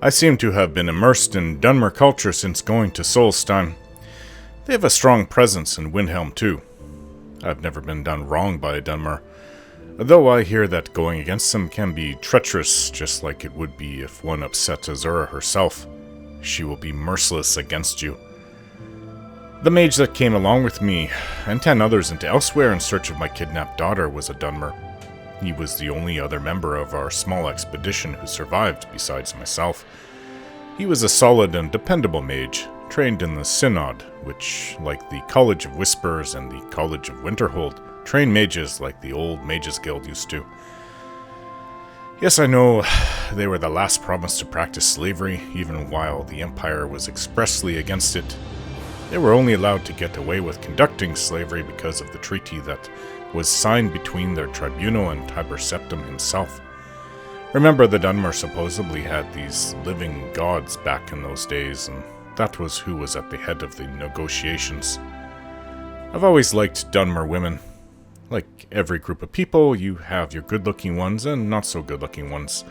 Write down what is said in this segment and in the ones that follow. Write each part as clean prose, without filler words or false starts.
I seem to have been immersed in Dunmer culture since going to Solstein. They have a strong presence in Windhelm too. I've never been done wrong by a Dunmer, though I hear that going against them can be treacherous, just like it would be if one upset Azura herself. She will be merciless against you. The mage that came along with me, and 10 others into Elsewhere in search of my kidnapped daughter, was a Dunmer. He was the only other member of our small expedition who survived, besides myself. He was a solid and dependable mage, trained in the Synod, which, like the College of Whispers and the College of Winterhold, train mages like the old Mages Guild used to. Yes, I know they were the last province to practice slavery, even while the Empire was expressly against it. They were only allowed to get away with conducting slavery because of the treaty that was signed between their tribunal and Tiber Septim himself. Remember, the Dunmer supposedly had these living gods back in those days, and that was who was at the head of the negotiations. I've always liked Dunmer women. Like every group of people, you have your good-looking ones and not-so-good-looking ones.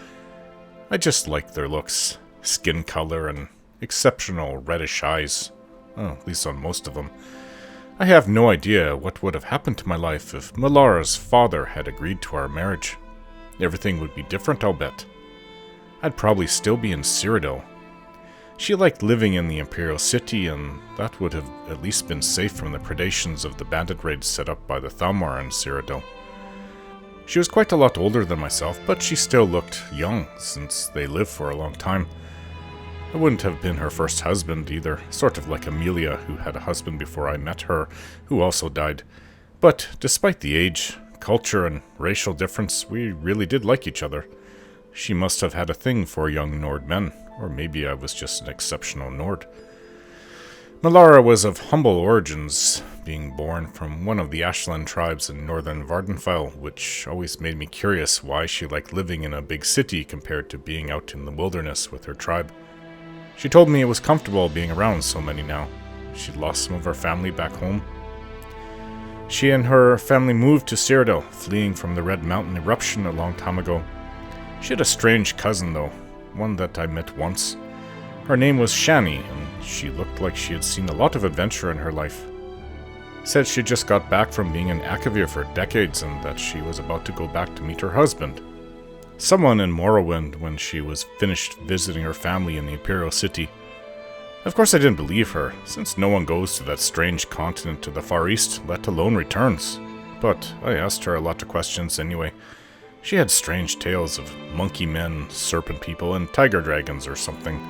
I just like their looks, skin color, and exceptional reddish eyes. Well, at least on most of them. I have no idea what would have happened to my life if Malara's father had agreed to our marriage. Everything would be different, I'll bet. I'd probably still be in Cyrodiil. She liked living in the Imperial City, and that would have at least been safe from the predations of the bandit raids set up by the Thalmor in Cyrodiil. She was quite a lot older than myself, but she still looked young, since they lived for a long time. I wouldn't have been her first husband either, sort of like Amelia, who had a husband before I met her, who also died. But despite the age, culture, and racial difference, we really did like each other. She must have had a thing for young Nord men, or maybe I was just an exceptional Nord. Malara was of humble origins, being born from one of the Ashland tribes in northern Vardenfell, which always made me curious why she liked living in a big city compared to being out in the wilderness with her tribe. She told me it was comfortable being around so many now. She'd lost some of her family back home. She and her family moved to Cyrodiil, fleeing from the Red Mountain eruption a long time ago. She had a strange cousin, though, one that I met once. Her name was Shani, and she looked like she had seen a lot of adventure in her life. Said she just got back from being in Akavir for decades and that she was about to go back to meet her husband. Someone in Morrowind when she was finished visiting her family in the Imperial City. Of course I didn't believe her, since no one goes to that strange continent to the Far East, let alone returns. But I asked her a lot of questions anyway. She had strange tales of monkey men, serpent people, and tiger dragons or something.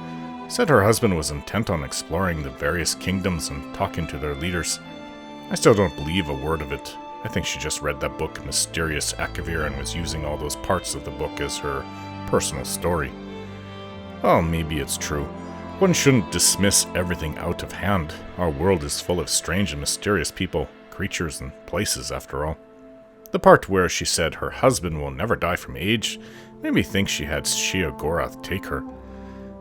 Said her husband was intent on exploring the various kingdoms and talking to their leaders. I still don't believe a word of it. I think she just read that book, Mysterious Akavir, and was using all those parts of the book as her personal story. Well, maybe it's true. One shouldn't dismiss everything out of hand. Our world is full of strange and mysterious people, creatures, and places, after all. The part where she said her husband will never die from age made me think she had Sheogorath take her.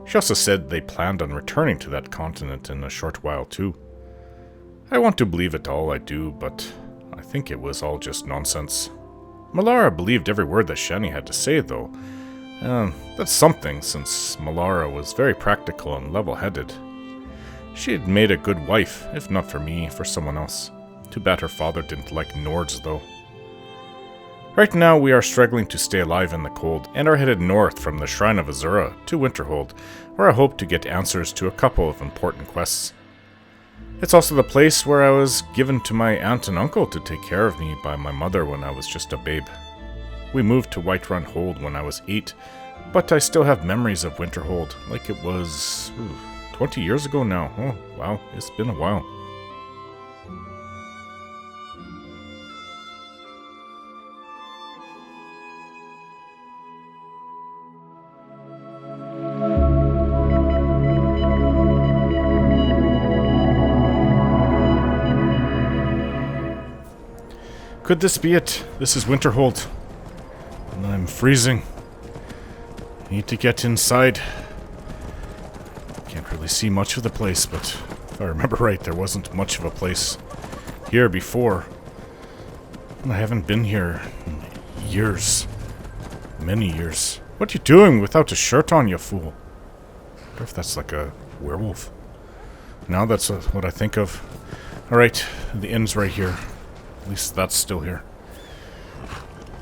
She also said they planned on returning to that continent in a short while, too. I want to believe it all, I do, but I think it was all just nonsense. Malara believed every word that Shani had to say, though. That's something, since Malara was very practical and level-headed. She had made a good wife, if not for me, for someone else. Too bad her father didn't like Nords, though. Right now, we are struggling to stay alive in the cold, and are headed north from the Shrine of Azura to Winterhold, where I hope to get answers to a couple of important quests. It's also the place where I was given to my aunt and uncle to take care of me by my mother when I was just a babe. We moved to Whiterun Hold when I was 8, but I still have memories of Winterhold, like it was 20 years ago now. Oh, wow, it's been a while. Could this be it? This is Winterhold. And I'm freezing. Need to get inside. Can't really see much of the place, but if I remember right, there wasn't much of a place here before. I haven't been here in years. Many years. What are you doing without a shirt on, you fool? wonder if that's like a werewolf. Now that's what I think of. Alright, the inn's right here. At least that's still here.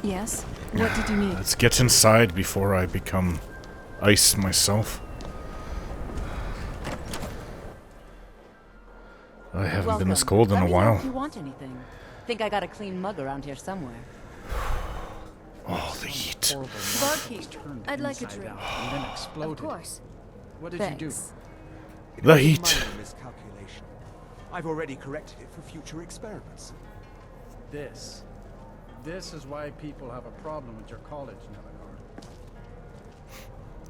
Yes? What did you need? Let's get inside before I become ice myself. I haven't been this cold in a while. If you want anything. Think I got a clean mug around here somewhere. Oh, the heat. Barkeep, I'd like a drink. And then exploded. Of course. What did Thanks. you do? The heat. Minor miscalculation. I've already corrected it for future experiments. This is why people have a problem with your college, Navigar.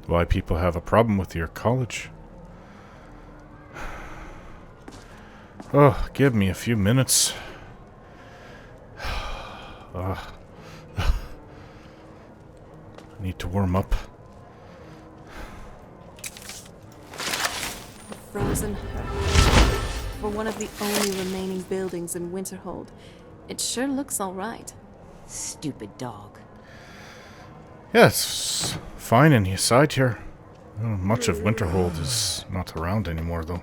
Why people have a problem with your college? Oh, give me a few minutes. Need to warm up. Frozen Heart. For one of the only remaining buildings in Winterhold, it sure looks alright. Stupid dog. Yeah, it's fine inside here. Much of Winterhold is not around anymore, though.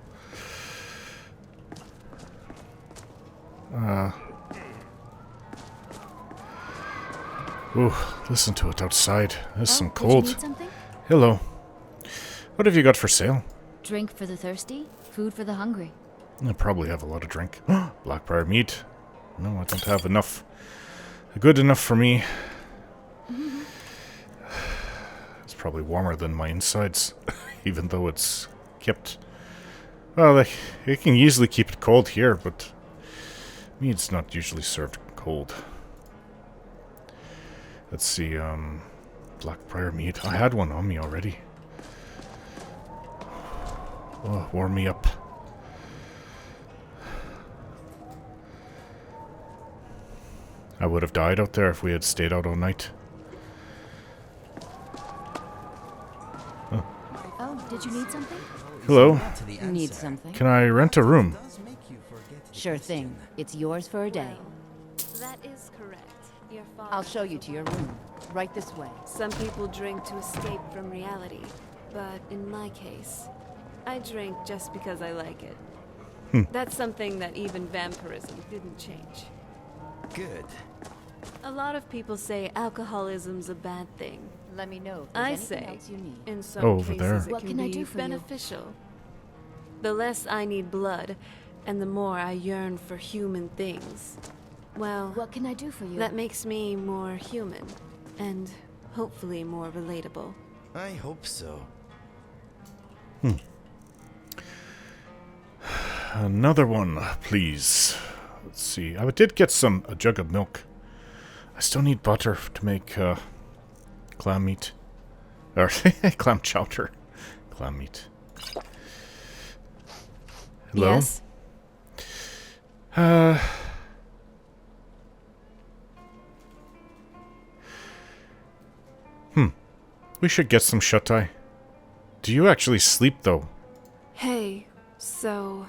Ooh, listen to it outside. There's some cold. Did you need something? Hello. What have you got for sale? Drink for the thirsty, food for the hungry. I probably have a lot of drink. Blackbriar meat. No, I don't have enough. Good enough for me. It's probably warmer than my insides, even though it's kept... Well, they can easily keep it cold here, but meat's not usually served cold. Let's see, Blackbriar meat. I had one on me already. Oh, warm me up. I would have died out there if we had stayed out all night. Oh, did you need something? Hello. Need something? Can I rent a room? Sure thing. It's yours for a day. That is correct. Your father. I'll show you to your room. Right this way. Some people drink to escape from reality, but in my case, I drink just because I like it. That's something that even vampirism didn't change. Good. A lot of people say alcoholism's a bad thing. Let me know if I there's anything say, else you need. in some Oh, over cases, there. it What can can I be do for you? beneficial. The less I need blood, and the more I yearn for human things. Well, What can I do for you? that makes me more human, and hopefully more relatable. I hope so. Another one, please. Let's see. I did get a jug of milk. I still need butter to make clam meat. Or clam chowder. Clam meat. Hello? Yes? We should get some shut-eye. Do you actually sleep, though? Hey, so...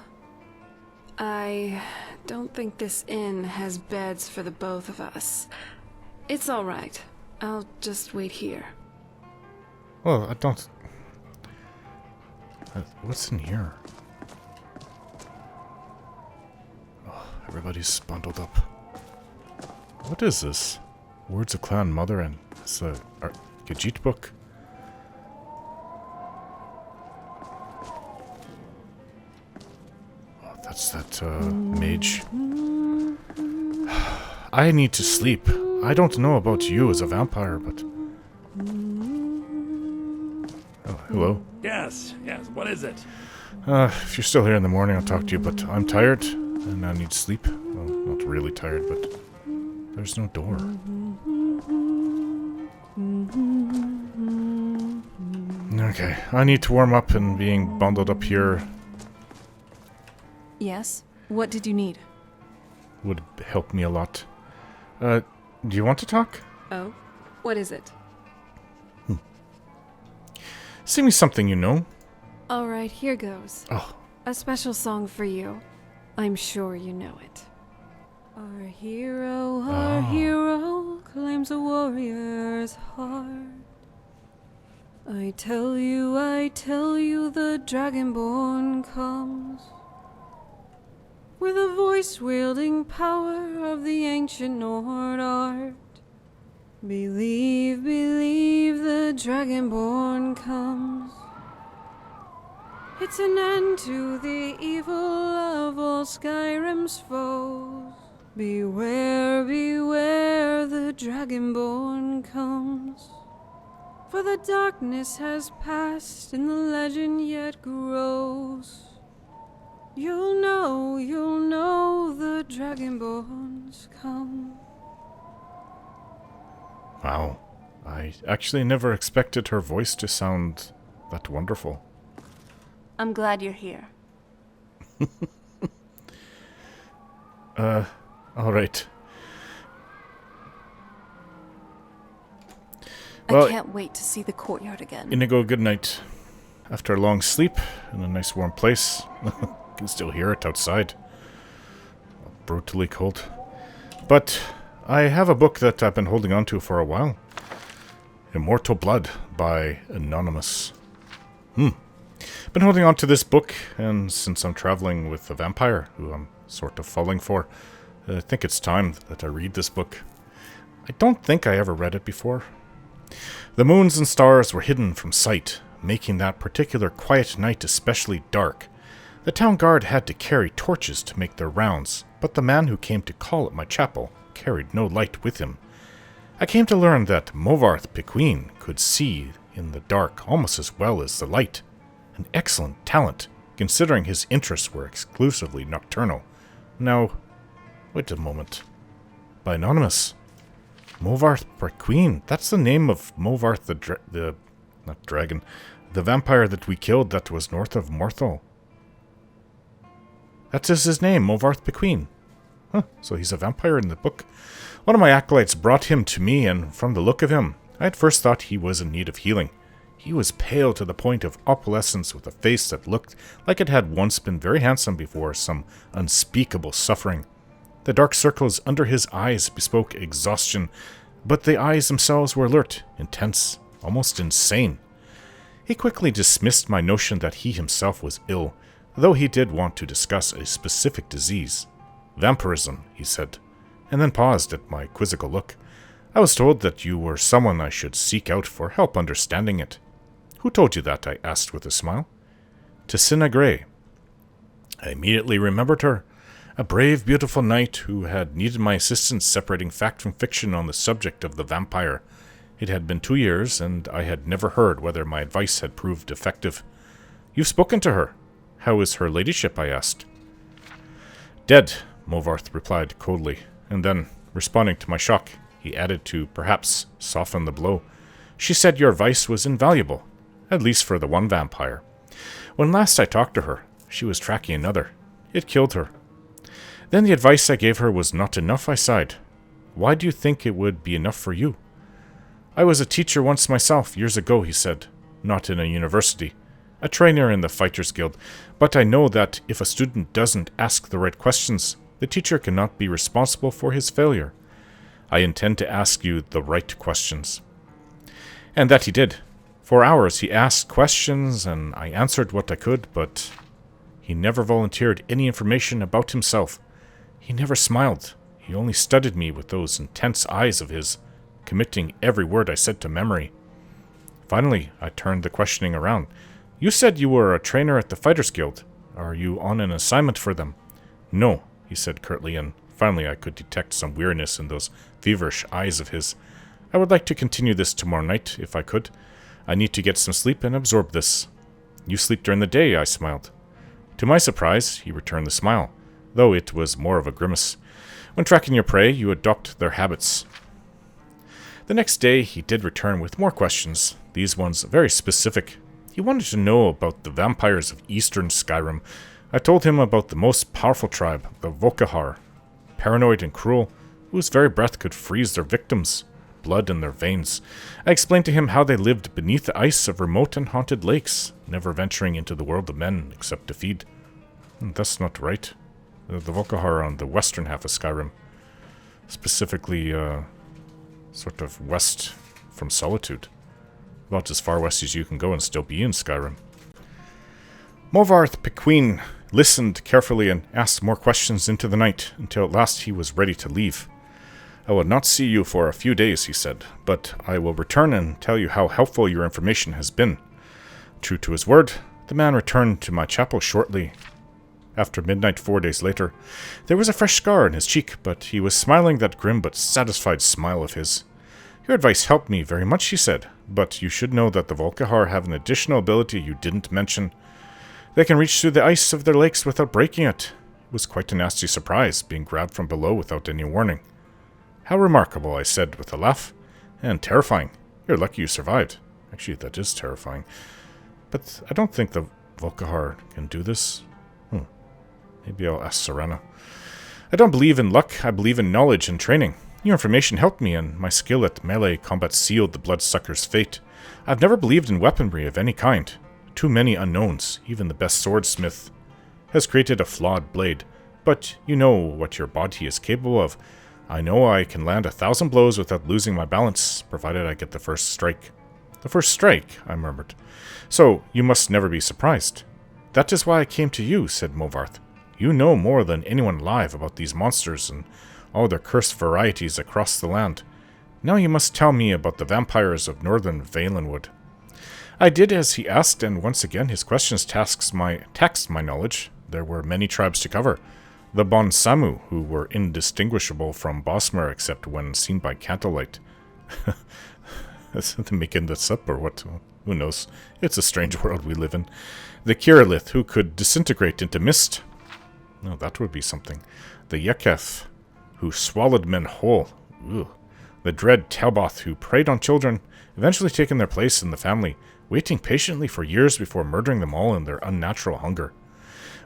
I don't think this inn has beds for the both of us. It's alright. I'll just wait here. Well, I don't... what's in here? Oh, everybody's bundled up. What is this? Words of Clan Mother and... It's a Gajit book? Oh, that's that, mage. I need to sleep. I don't know about you as a vampire, but... Oh, hello. Yes, what is it? If you're still here in the morning, I'll talk to you, but I'm tired, and I need sleep. Well, not really tired, but... There's no door. Okay, I need to warm up, and being bundled up here Yes? What did you need? would help me a lot. Do you want to talk? Oh? What is it? Sing me something you know. Alright, here goes. Oh, A special song for you. I'm sure you know it. Our hero claims a warrior's heart. I tell you, the Dragonborn comes. With a voice-wielding power of the ancient Nord art. Believe, believe the Dragonborn comes. It's an end to the evil of all Skyrim's foes. Beware, beware, the Dragonborn comes. For the darkness has passed and the legend yet grows. You'll know the Dragonborns come. Wow. I actually never expected her voice to sound that wonderful. I'm glad you're here. Alright. Well, I can't wait to see the courtyard again. Inigo, good night. After a long sleep in a nice warm place. Can still hear it outside. Brutally cold. But I have a book that I've been holding on to for a while. Immortal Blood by Anonymous. Been holding on to this book, and since I'm traveling with a vampire, who I'm sort of falling for, I think it's time that I read this book. I don't think I ever read it before. The moons and stars were hidden from sight, making that particular quiet night especially dark. The town guard had to carry torches to make their rounds, but the man who came to call at my chapel carried no light with him. I came to learn that Movarth Pequeen could see in the dark almost as well as the light. An excellent talent, considering his interests were exclusively nocturnal. Now, wait a moment. By Anonymous. Movarth Pequeen. That's the name of Movarth the vampire that we killed that was north of Morthal. That is his name, Movarth Pequeen. Huh, so he's a vampire in the book. One of my acolytes brought him to me, and from the look of him, I at first thought he was in need of healing. He was pale to the point of opalescence, with a face that looked like it had once been very handsome before some unspeakable suffering. The dark circles under his eyes bespoke exhaustion, but the eyes themselves were alert, intense, almost insane. He quickly dismissed my notion that he himself was ill, though he did want to discuss a specific disease. Vampirism, he said, and then paused at my quizzical look. I was told that you were someone I should seek out for help understanding it. Who told you that? I asked with a smile. Tessina Gray. I immediately remembered her. A brave, beautiful knight who had needed my assistance separating fact from fiction on the subject of the vampire. It had been 2 years, and I had never heard whether my advice had proved effective. You've spoken to her. How is her ladyship? I asked. Dead, Movarth replied coldly, and then, responding to my shock, he added to perhaps soften the blow. She said your advice was invaluable, at least for the one vampire. When last I talked to her, she was tracking another. It killed her. Then the advice I gave her was not enough, I sighed. Why do you think it would be enough for you? I was a teacher once myself, years ago, he said. Not in a university. A trainer in the Fighters Guild. But I know that if a student doesn't ask the right questions, the teacher cannot be responsible for his failure. I intend to ask you the right questions. And that he did. For hours he asked questions, and I answered what I could, but he never volunteered any information about himself. He never smiled. He only studied me with those intense eyes of his, committing every word I said to memory. Finally, I turned the questioning around. You said you were a trainer at the Fighters Guild. Are you on an assignment for them? No, he said curtly, and finally I could detect some weariness in those feverish eyes of his. I would like to continue this tomorrow night, if I could. I need to get some sleep and absorb this. You sleep during the day, I smiled. To my surprise, he returned the smile, though it was more of a grimace. When tracking your prey, you adopt their habits. The next day, he did return with more questions, these ones very specific. He wanted to know about the vampires of eastern Skyrim. I told him about the most powerful tribe, the Volkihar, paranoid and cruel, whose very breath could freeze their victims, blood in their veins. I explained to him how they lived beneath the ice of remote and haunted lakes, never venturing into the world of men except to feed. That's not right. The Volkihar are on the western half of Skyrim, specifically sort of west from Solitude. About as far west as you can go and still be in Skyrim. Movarth Pequeen listened carefully and asked more questions into the night, until at last he was ready to leave. I will not see you for a few days, he said, but I will return and tell you how helpful your information has been. True to his word, the man returned to my chapel shortly after midnight 4 days later. There was a fresh scar on his cheek, but he was smiling that grim but satisfied smile of his. Your advice helped me very much, he said, but you should know that the Volkihar have an additional ability you didn't mention. They can reach through the ice of their lakes without breaking it. It was quite a nasty surprise, being grabbed from below without any warning. How remarkable, I said with a laugh. And terrifying. You're lucky you survived. Actually, that is terrifying. But I don't think the Volkihar can do this. Maybe I'll ask Serena. I don't believe in luck, I believe in knowledge and training. Your information helped me, and my skill at melee combat sealed the bloodsucker's fate. I've never believed in weaponry of any kind. Too many unknowns, even the best swordsmith has created a flawed blade. But you know what your body is capable of. I know I can land 1,000 blows without losing my balance, provided I get the first strike. The first strike, I murmured. So, you must never be surprised. That is why I came to you, said Movarth. You know more than anyone alive about these monsters and all their cursed varieties across the land. Now you must tell me about the vampires of northern Valenwood. I did as he asked, and once again his questions taxed my knowledge. There were many tribes to cover. The Bon Samu, who were indistinguishable from Bosmer except when seen by candlelight. Is it making this up or what? Who knows? It's a strange world we live in. The Kirillith, who could disintegrate into mist. No, that would be something. The Yekef, who swallowed men whole. Ugh. The dread Talboth, who preyed on children, eventually taking their place in the family, waiting patiently for years before murdering them all in their unnatural hunger.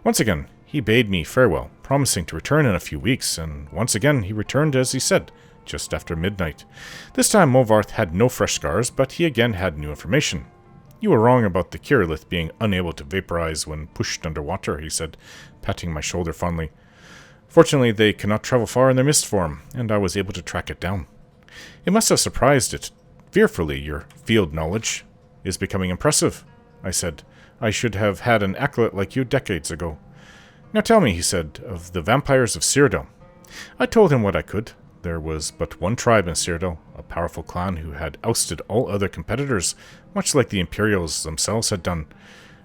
Once again, he bade me farewell, promising to return in a few weeks, and once again he returned as he said, just after midnight. This time Movarth had no fresh scars, but he again had new information. You were wrong about the Kirillith being unable to vaporize when pushed underwater, he said, patting my shoulder fondly. Fortunately, they cannot travel far in their mist form, and I was able to track it down. It must have surprised it fearfully. Your field knowledge is becoming impressive, I said. I should have had an acolyte like you decades ago. Now tell me, he said, of the vampires of Cyrodiil. I told him what I could. There was but one tribe in Cyrodiil, a powerful clan who had ousted all other competitors, much like the Imperials themselves had done.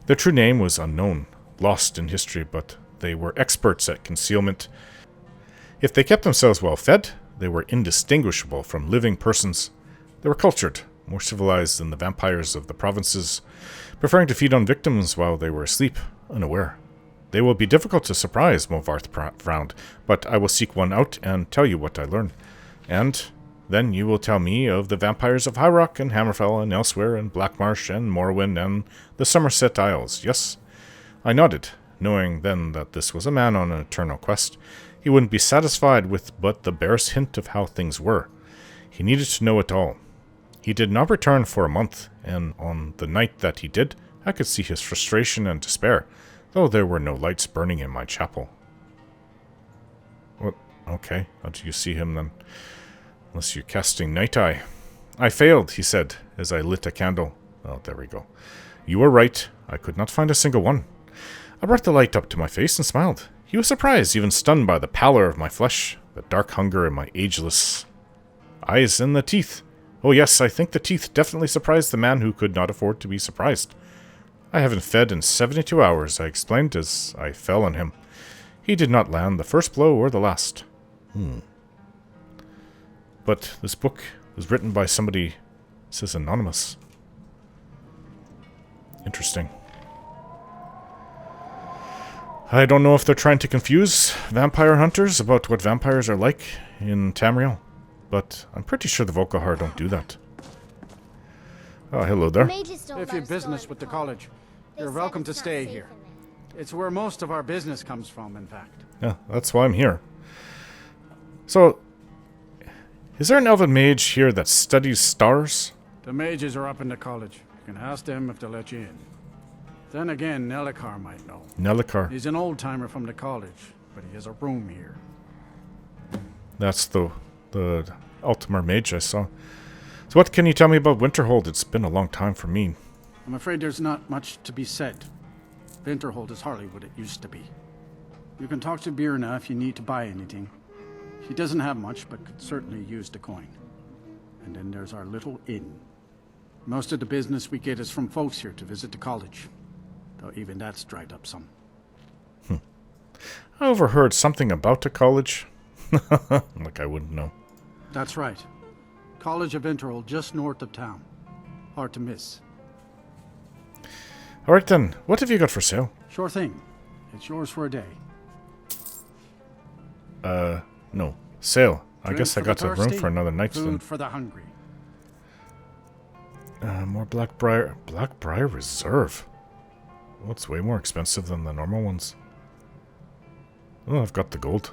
Their true name was unknown, lost in history, but they were experts at concealment. If they kept themselves well fed, they were indistinguishable from living persons. They were cultured, more civilized than the vampires of the provinces, preferring to feed on victims while they were asleep, unaware. They will be difficult to surprise, Movarth frowned, but I will seek one out and tell you what I learn. And then you will tell me of the vampires of High Rock and Hammerfell and elsewhere and Blackmarsh and Morrowind and the Somerset Isles, yes? I nodded, knowing then that this was a man on an eternal quest. He wouldn't be satisfied with but the barest hint of how things were. He needed to know it all. He did not return for a month, and on the night that he did, I could see his frustration and despair, though there were no lights burning in my chapel. What? Okay, how do you see him then? Unless you're casting Night Eye. I failed, he said, as I lit a candle. Oh, there we go. You were right. I could not find a single one. I brought the light up to my face and smiled. He was surprised, even stunned by the pallor of my flesh, the dark hunger in my ageless eyes, and the teeth. Oh yes, I think the teeth definitely surprised the man who could not afford to be surprised. I haven't fed in 72 hours, I explained as I fell on him. He did not land the first blow or the last. But this book was written by somebody, it says anonymous. Interesting. I don't know if they're trying to confuse vampire hunters about what vampires are like in Tamriel, but I'm pretty sure the Volkihar don't do that. Oh, hello there. If you've business with the college, you're welcome to stay here. It's where most of our business comes from, in fact. Yeah, that's why I'm here. So, is there an elven mage here that studies stars? The mages are up in the college. You can ask them if they'll let you in. Then again, Nelikar might know. Nelikar. He's an old-timer from the college, but he has a room here. That's the Ultimar mage I saw. So what can you tell me about Winterhold? It's been a long time for me. I'm afraid there's not much to be said. Winterhold is hardly what it used to be. You can talk to Birna if you need to buy anything. She doesn't have much, but could certainly use the coin. And then there's our little inn. Most of the business we get is from folks here to visit the college. Though even that's dried up some. I overheard something about the college. Like I wouldn't know. That's right. College of Winterhold, just north of town. Hard to miss. Alright then, what have you got for sale? Sure thing. It's yours for a day. No. Sale. I Drink guess I for got the a room thirsty, for another night then. Food for the hungry. More Blackbriar. Blackbriar Reserve. Well, it's way more expensive than the normal ones. Oh, I've got the gold.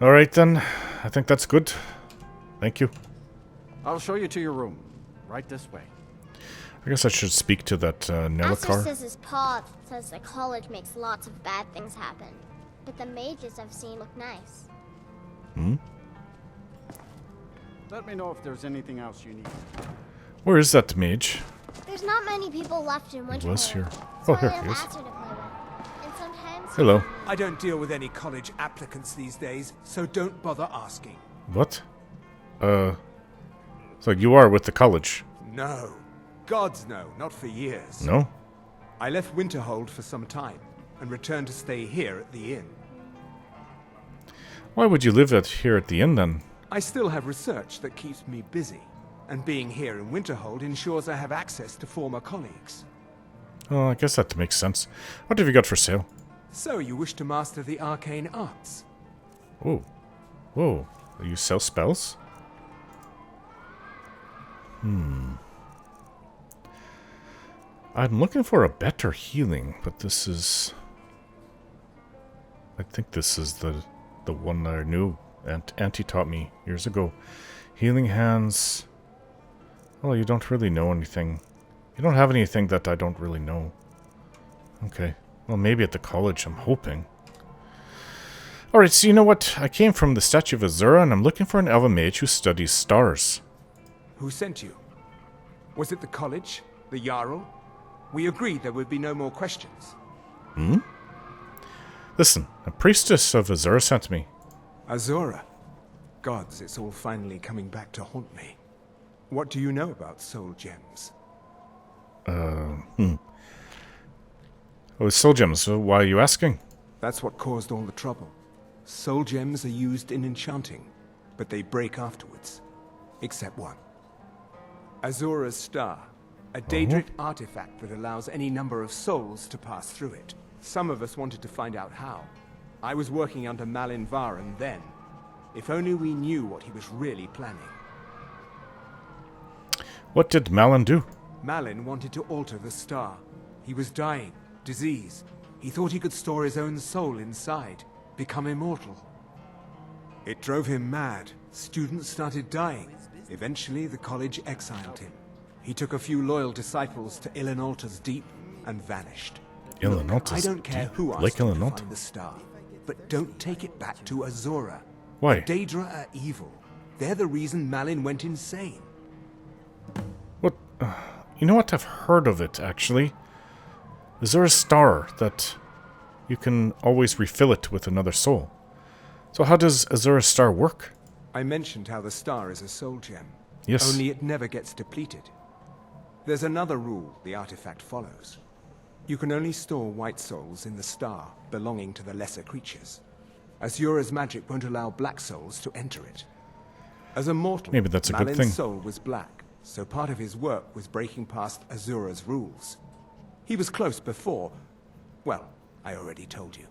Alright then. I think that's good. Thank you. I'll show you to your room. Right this way. I guess I should speak to that Nellikar. Says Pa says the college makes lots of bad things happen. But the mages I've seen look nice. Hmm? Let me know if there's anything else you need. Where is that mage? There's not many people left in Winterhold. He was here. So Oh, here I have he is. Asher to play with. And sometimes Hello. I don't deal with any college applicants these days, so don't bother asking. What? So you are with the college? No. Gods no, not for years. No? I left Winterhold for some time and returned to stay here at the inn. Why would you live here at the inn then? I still have research that keeps me busy, and being here in Winterhold ensures I have access to former colleagues. Oh, I guess that makes sense. What have you got for sale? So you wish to master the arcane arts? Whoa. Whoa. You sell spells? I'm looking for a better healing, but this is... I think this is the one that I knew. Auntie taught me years ago. Healing hands... Well, you don't really know anything. You don't have anything that I don't really know. Okay. Well, maybe at the college, I'm hoping. Alright, so you know what? I came from the statue of Azura, and I'm looking for an elven mage who studies stars. Who sent you? Was it the college? The Jarl? We agreed there would be no more questions. Hmm? Listen, a priestess of Azura sent me. Azora. Gods, it's all finally coming back to haunt me. What do you know about soul gems? Oh, soul gems, so why are you asking? That's what caused all the trouble. Soul gems are used in enchanting, but they break afterwards. Except one. Azura's Star. A Daedric artifact that allows any number of souls to pass through it. Some of us wanted to find out how. I was working under Malin Varen then. If only we knew what he was really planning. What did Malin do? Malin wanted to alter the star. He was dying, disease. He thought he could store his own soul inside, become immortal. It drove him mad. Students started dying. Eventually, the college exiled him. He took a few loyal disciples to Ilinalta's Deep and vanished. Ilinalta's I don't care Deep? who Lake asked you to Ilinalta? find the star, but don't take it back to Azora. Why? The Daedra are evil. They're the reason Malin went insane. What? You know what? I've heard of it, actually. Is there a star that you can always refill it with another soul? So how does Azura's Star work? I mentioned how the star is a soul gem. Yes. Only it never gets depleted. There's another rule the artifact follows. You can only store white souls in the star belonging to the lesser creatures. Azura's magic won't allow black souls to enter it. As a mortal, Maybe that's a good Malin's thing. soul was black, so part of his work was breaking past Azura's rules. He was close before... Well, I already told you.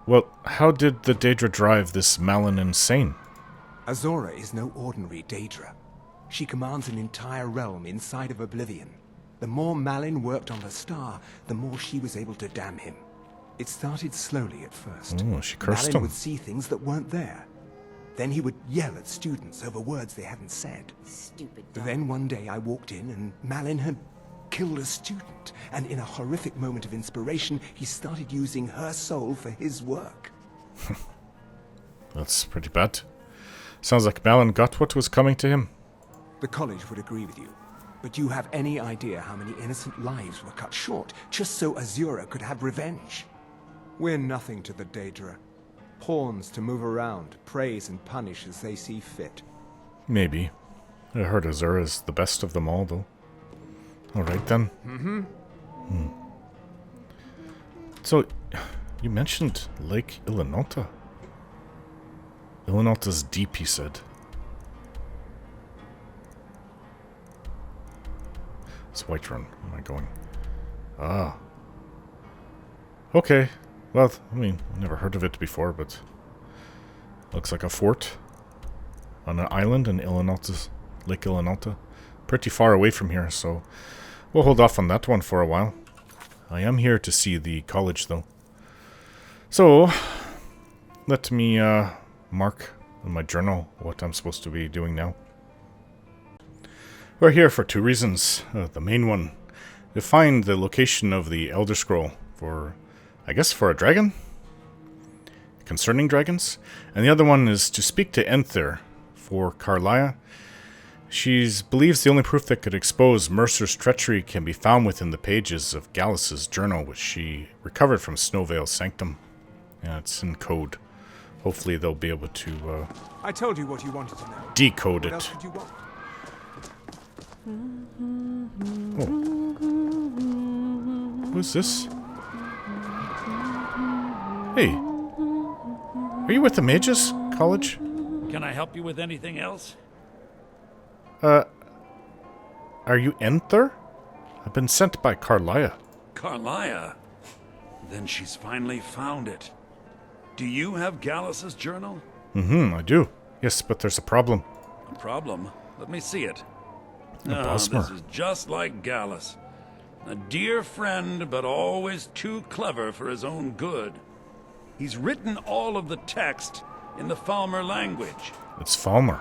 Well, how did the Daedra drive this Malin insane? Azora is no ordinary Daedra. She commands an entire realm inside of Oblivion. The more Malin worked on the star, the more she was able to damn him. It started slowly at first. Oh, she cursed Malin him. would see things that weren't there. Then he would yell at students over words they hadn't said. Stupid dog. Then one day I walked in and Malin had killed a student. And in a horrific moment of inspiration, he started using her soul for his work. That's pretty bad. Sounds like Malin got what was coming to him. The college would agree with you. But do you have any idea how many innocent lives were cut short just so Azura could have revenge? We're nothing to the Daedra. Pawns to move around, praise and punish as they see fit. Maybe. I heard Azura is the best of them all, though. Alright then. So, you mentioned Lake Ilinalta. Ilinalta's deep, he said. It's Whiterun. Where am I going? Ah. Okay. Well, I mean, I've never heard of it before, but looks like a fort on an island in Lake Ilinalta. Pretty far away from here, so we'll hold off on that one for a while. I am here to see the college, though. So, let me mark in my journal what I'm supposed to be doing now. We're here for two reasons. The main one, to find the location of the Elder Scroll for, I guess, for a dragon? Concerning dragons? And the other one is to speak to Enther for Carlia. She believes the only proof that could expose Mercer's treachery can be found within the pages of Gallus's journal, which she recovered from Snowvale's sanctum. Yeah, it's in code. Hopefully they'll be able to I told you what you wanted to know. decode What it. else could you want? Oh. Who's this? Hey. Are you with the Mages College? Can I help you with anything else? Are you Enther? I've been sent by Carlia. Carlia? Then she's finally found it. Do you have Gallus's journal? I do. Yes, but there's a problem. A problem? Let me see it. Bosmer. This is just like Gallus. A dear friend, but always too clever for his own good. He's written all of the text in the Falmer language. It's Falmer.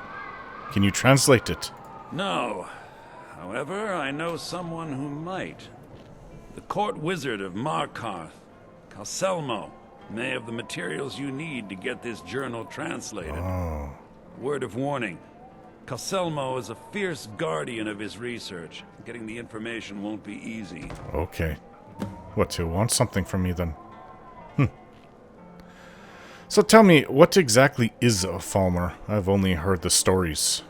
Can you translate it? No. However, I know someone who might. The court wizard of Markarth, Calselmo, may have the materials you need to get this journal translated. Oh. Word of warning. Calselmo is a fierce guardian of his research. Getting the information won't be easy. Okay. What, he'll want something from me then? So tell me, what exactly is a Falmer? I've only heard the stories.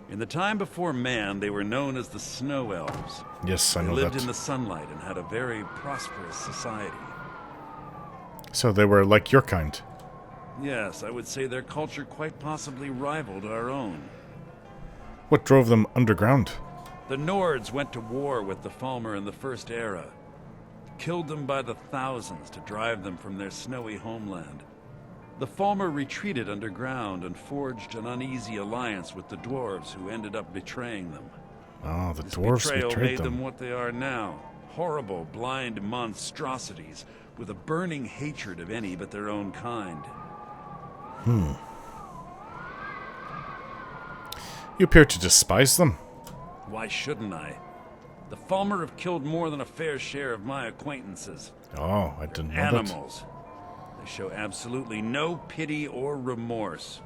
In the time before man, they were known as the Snow Elves. Yes, I They know lived that. in the sunlight and had a very prosperous society. So they were like your kind. Yes, I would say their culture quite possibly rivaled our own. What drove them underground? The Nords went to war with the Falmer in the First Era. Killed them by the thousands to drive them from their snowy homeland. The Falmer retreated underground and forged an uneasy alliance with the dwarves who ended up betraying them. Oh, the This dwarves betrayal betrayed made them. them what they are now. Horrible, blind monstrosities with a burning hatred of any but their own kind. You appear to despise them. Why shouldn't I? The Falmer have killed more than a fair share of my acquaintances. Oh, I didn't know that. Animals. They show absolutely no pity or remorse.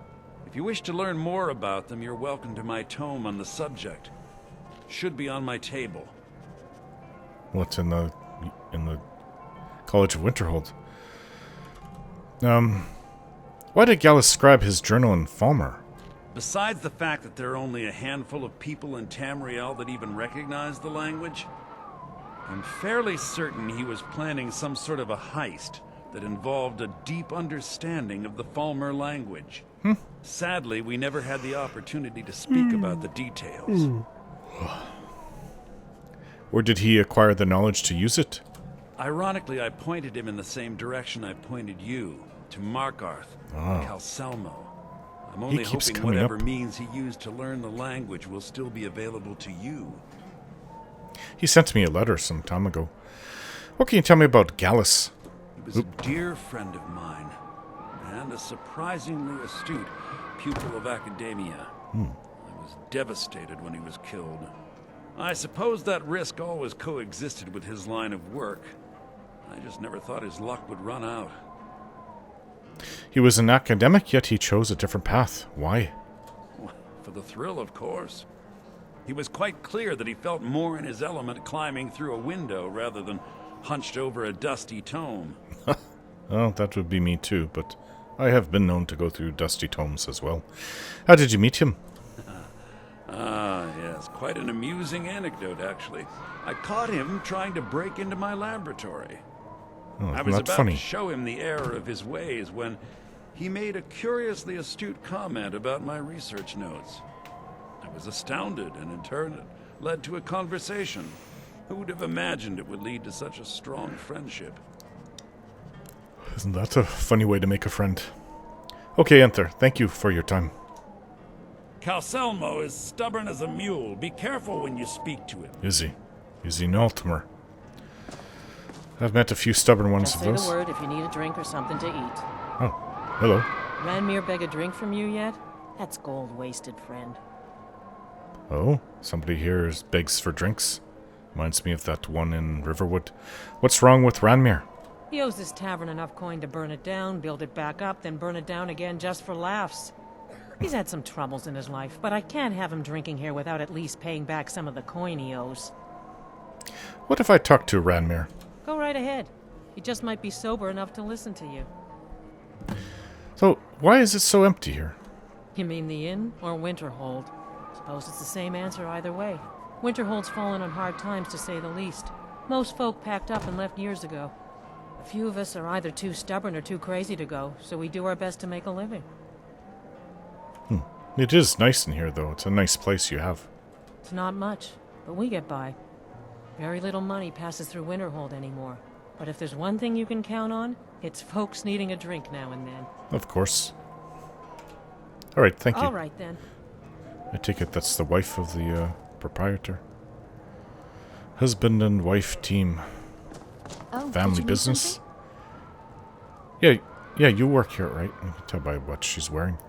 If you wish to learn more about them, you're welcome to my tome on the subject. Should be on my table. What's in the College of Winterhold? Why did Gallus scribe his journal in Falmer? Besides the fact that there are only a handful of people in Tamriel that even recognize the language, I'm fairly certain he was planning some sort of a heist that involved a deep understanding of the Falmer language. Sadly, we never had the opportunity to speak about the details. Or did he acquire the knowledge to use it? Ironically, I pointed him in the same direction I pointed you, to Markarth, Calselmo. I'm only keeps hoping coming whatever up. means he used to learn the language will still be available to you. He sent me a letter some time ago. What can you tell me about Gallus? He was a dear friend of mine, and a surprisingly astute pupil of academia. I was devastated when he was killed. I suppose that risk always coexisted with his line of work. I just never thought his luck would run out. He was an academic, yet he chose a different path. Why? For the thrill, of course. He was quite clear that he felt more in his element climbing through a window rather than hunched over a dusty tome. Oh, that would be me too, but I have been known to go through dusty tomes as well. How did you meet him? Yes, quite an amusing anecdote, actually. I caught him trying to break into my laboratory. Oh, I was not about funny. to show him the error of his ways when he made a curiously astute comment about my research notes. I was astounded, and in turn it led to a conversation. Who would have imagined it would lead to such a strong friendship? Isn't that a funny way to make a friend? Okay, Enter. Thank you for your time. Calcelmo is stubborn as a mule. Be careful when you speak to him. Is he? Is he Naltimer? I've met a few stubborn ones Just of say those. the word if you need a drink or something to eat. Oh, hello. Ranmir beg a drink from you yet? That's gold wasted, friend. Oh, somebody here begs for drinks. Reminds me of that one in Riverwood. What's wrong with Ranmir? He owes this tavern enough coin to burn it down, build it back up, then burn it down again just for laughs. He's had some troubles in his life, but I can't have him drinking here without at least paying back some of the coin he owes. What if I talk to Ranmir? Go right ahead. He just might be sober enough to listen to you. So, why is it so empty here? You mean the inn or Winterhold? Suppose it's the same answer either way. Winterhold's fallen on hard times, to say the least. Most folk packed up and left years ago. A few of us are either too stubborn or too crazy to go, so we do our best to make a living. It is nice in here, though. It's a nice place you have. It's not much, but we get by. Very little money passes through Winterhold anymore. But if there's one thing you can count on, it's folks needing a drink now and then. Of course. Alright, thank you. All right, then. I take it that's the wife of the proprietor. Husband and wife team. Oh, did Family you need business. something? Yeah, you work here, right? I can tell by what she's wearing.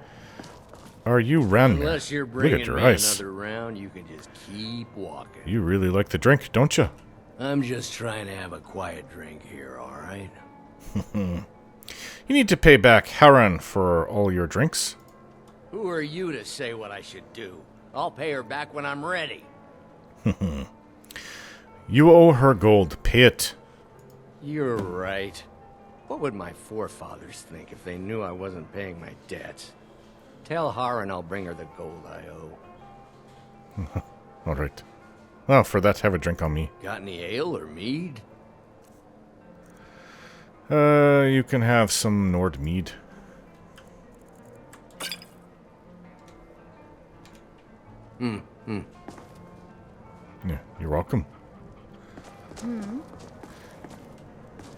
Are you Ranmir? Unless you're Look bringing at your me eyes. another round, you can just keep walking. You really like the drink, don't you? I'm just trying to have a quiet drink here, all right? You need to pay back Haran for all your drinks. Who are you to say what I should do? I'll pay her back when I'm ready. You owe her gold. Pay it. You're right. What would my forefathers think if they knew I wasn't paying my debts? Tell Haran I'll bring her the gold I owe. Alright. Well, for that, have a drink on me. Got any ale or mead? You can have some Nord mead. Yeah, you're welcome.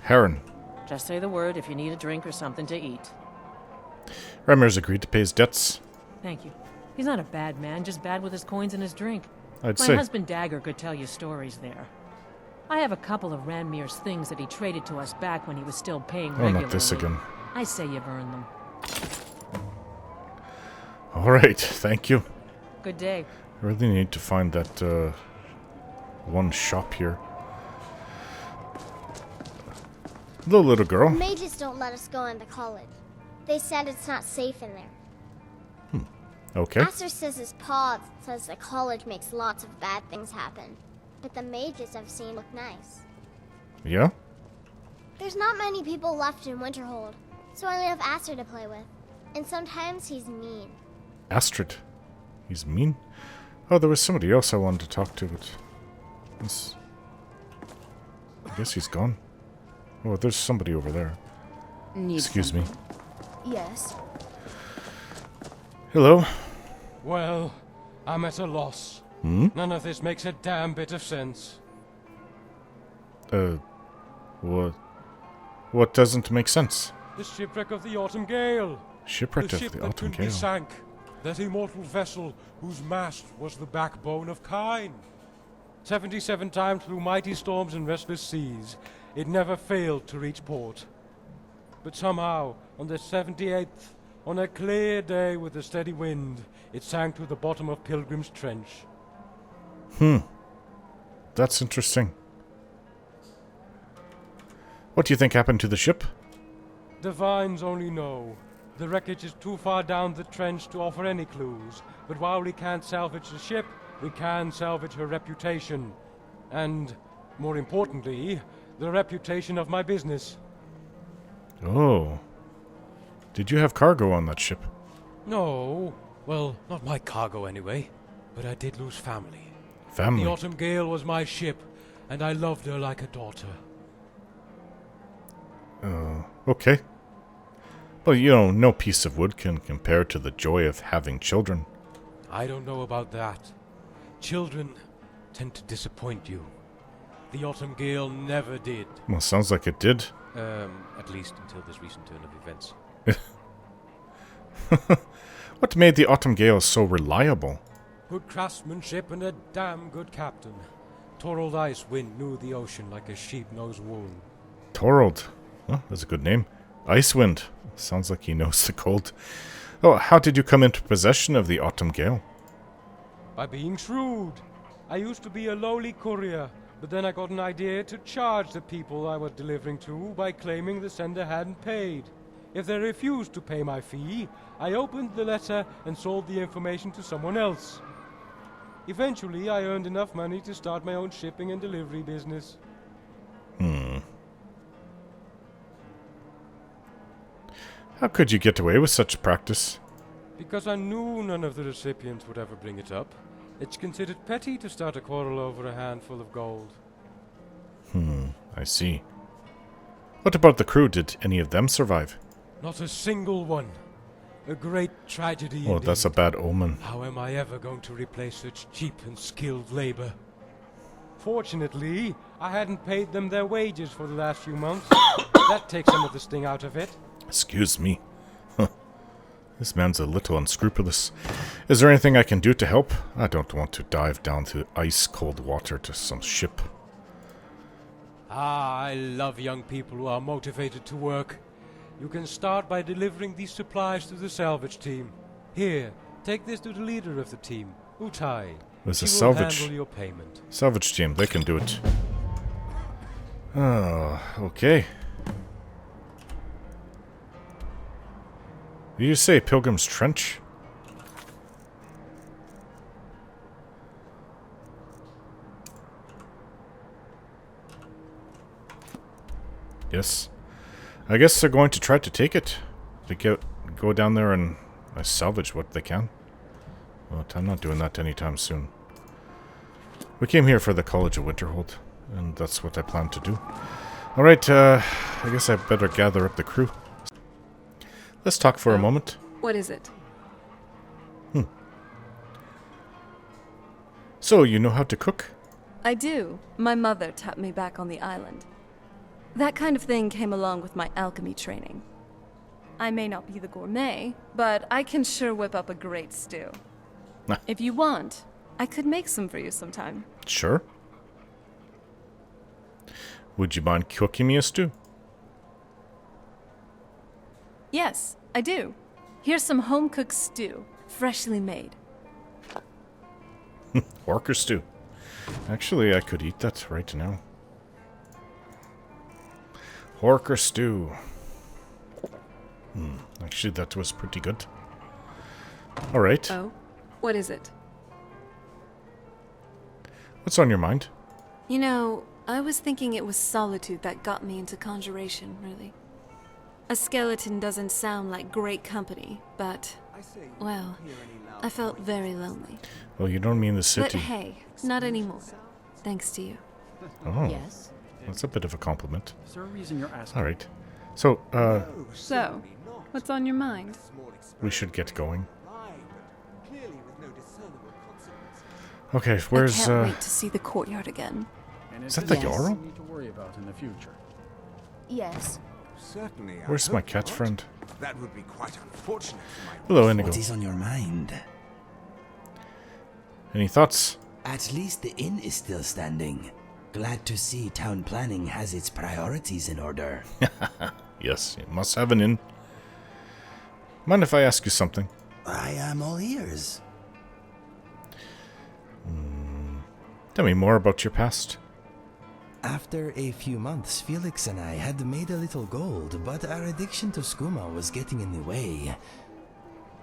Haran. Just say the word if you need a drink or something to eat. Ranmir's agreed to pay his debts. Thank you. He's not a bad man, just bad with his coins and his drink. I'd My say. husband Dagger could tell you stories there. I have a couple of Ranmir's things that he traded to us back when he was still paying Oh, regularly. not this again. I say you burn them. Alright, thank you. Good day. I really need to find that one shop here. Hello, little girl. Mages don't let us go into college. They said it's not safe in there. Okay. Aster says his pa says the college makes lots of bad things happen. But the mages I've seen look nice. Yeah? There's not many people left in Winterhold, so I only have Aster to play with. And sometimes he's mean. Astrid. He's mean? Oh, there was somebody else I wanted to talk to, but... I guess he's gone. Oh, there's somebody over there. Excuse me. Yes. Hello? Well, I'm at a loss. None of this makes a damn bit of sense. What doesn't make sense? The shipwreck of the Autumn Gale. Shipwreck The of ship the that Autumn couldn't be Gale. sank. That immortal vessel whose mast was the backbone of Kine. 77 times through mighty storms and restless seas, it never failed to reach port. But somehow, on the 78th, on a clear day with a steady wind, it sank to the bottom of Pilgrim's Trench. That's interesting. What do you think happened to the ship? The Vines only know. The wreckage is too far down the trench to offer any clues, but while we can't salvage the ship, we can salvage her reputation. And, more importantly, the reputation of my business. Oh. Did you have cargo on that ship? No. Well, not my cargo anyway. But I did lose family. Family? The Autumn Gale was my ship, and I loved her like a daughter. Okay. Well, you know, no piece of wood can compare to the joy of having children. I don't know about that. Children tend to disappoint you. The Autumn Gale never did. Well, sounds like it did. At least until this recent turn of events. What made the Autumn Gale so reliable? Good craftsmanship and a damn good captain. Torald Icewind knew the ocean like a sheep knows wool. Torald. Oh, that's a good name. Icewind. Sounds like he knows the cold. Oh, how did you come into possession of the Autumn Gale? By being shrewd. I used to be a lowly courier, but then I got an idea to charge the people I was delivering to by claiming the sender hadn't paid. If they refused to pay my fee, I opened the letter and sold the information to someone else. Eventually, I earned enough money to start my own shipping and delivery business. How could you get away with such practice? Because I knew none of the recipients would ever bring it up. It's considered petty to start a quarrel over a handful of gold. I see. What about the crew? Did any of them survive? Not a single one. A great tragedy Oh, indeed. that's a bad omen. How am I ever going to replace such cheap and skilled labor? Fortunately, I hadn't paid them their wages for the last few months. That takes some of the sting out of it. Excuse me. This man's a little unscrupulous. Is there anything I can do to help? I don't want to dive down to ice-cold water to some ship. I love young people who are motivated to work. You can start by delivering these supplies to the salvage team. Here, take this to the leader of the team, Utai. There's a She will salvage. handle your payment. Salvage team, they can do it. Oh, okay. Did you say Pilgrim's Trench? Yes. I guess they're going to try to take it. To go down there and salvage what they can. But I'm not doing that anytime soon. We came here for the College of Winterhold, and that's what I plan to do. Alright, I guess I better gather up the crew. Let's talk for a moment. What is it? So, you know how to cook? I do. My mother taught me back on the island. That kind of thing came along with my alchemy training. I may not be the gourmet, but I can sure whip up a great stew. If you want, I could make some for you sometime. Sure. Would you mind cooking me a stew? Yes, I do. Here's some home-cooked stew, freshly made. Orca stew. Actually, I could eat that right now. Orca stew. Actually, that was pretty good. Alright. Oh, what is it? What's on your mind? You know, I was thinking it was solitude that got me into conjuration, really. A skeleton doesn't sound like great company, but, well, I felt very lonely. Well, you don't mean the city. But hey, not anymore. Thanks to you. Oh, Yes? that's a bit of a compliment. Is there a reason you're asking? Alright. So, So, what's on your mind? we should get going. Okay, where's, I can't wait to see the courtyard again. And Is that the Yes. Jarl? need to worry about in the future. Yes. Certainly. I Where's my hope cat not. friend? That would be quite unfortunate for my Hello, Indigo. What is on your mind? Any thoughts? At least the inn is still standing. Glad to see town planning has its priorities in order. Yes, it must have an inn. Mind if I ask you something? I am all ears. Tell me more about your past. After a few months, Felix and I had made a little gold, but our addiction to skooma was getting in the way.